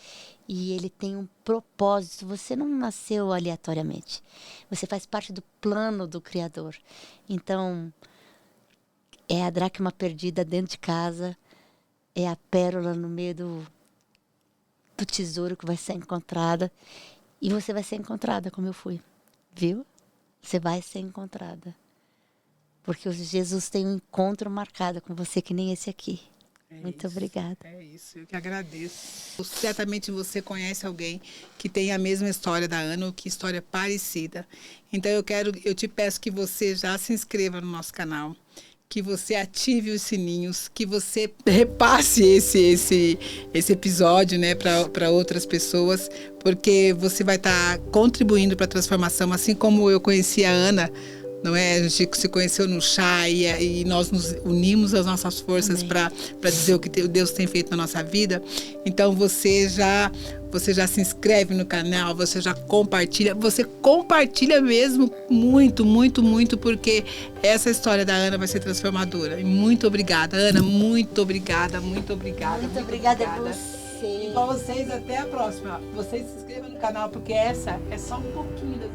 E Ele tem um propósito. Você não nasceu aleatoriamente. Você faz parte do plano do Criador. Então, é a dracma perdida dentro de casa, é a pérola no meio do tesouro que vai ser encontrada. E você vai ser encontrada como eu fui, viu? Você vai ser encontrada. Porque Jesus tem um encontro marcado com você que nem esse aqui. Muito obrigada. É isso, eu que agradeço. Certamente você conhece alguém que tem a mesma história da Ana, ou que história parecida. Então eu te peço que você já se inscreva no nosso canal, que você ative os sininhos, que você repasse esse episódio, né, para outras pessoas, porque você vai estar contribuindo para a transformação, assim como eu conheci a Ana. Não é? A gente se conheceu no chá e nós nos unimos as nossas forças para dizer o que Deus tem feito na nossa vida. Então você já se inscreve no canal, você já compartilha, você compartilha mesmo muito, muito, muito, porque essa história da Ana vai ser transformadora. E muito obrigada, Ana, muito obrigada, muito obrigada. Muito obrigada a você. E para vocês, até a próxima. Vocês se inscrevam no canal, porque essa é só um pouquinho da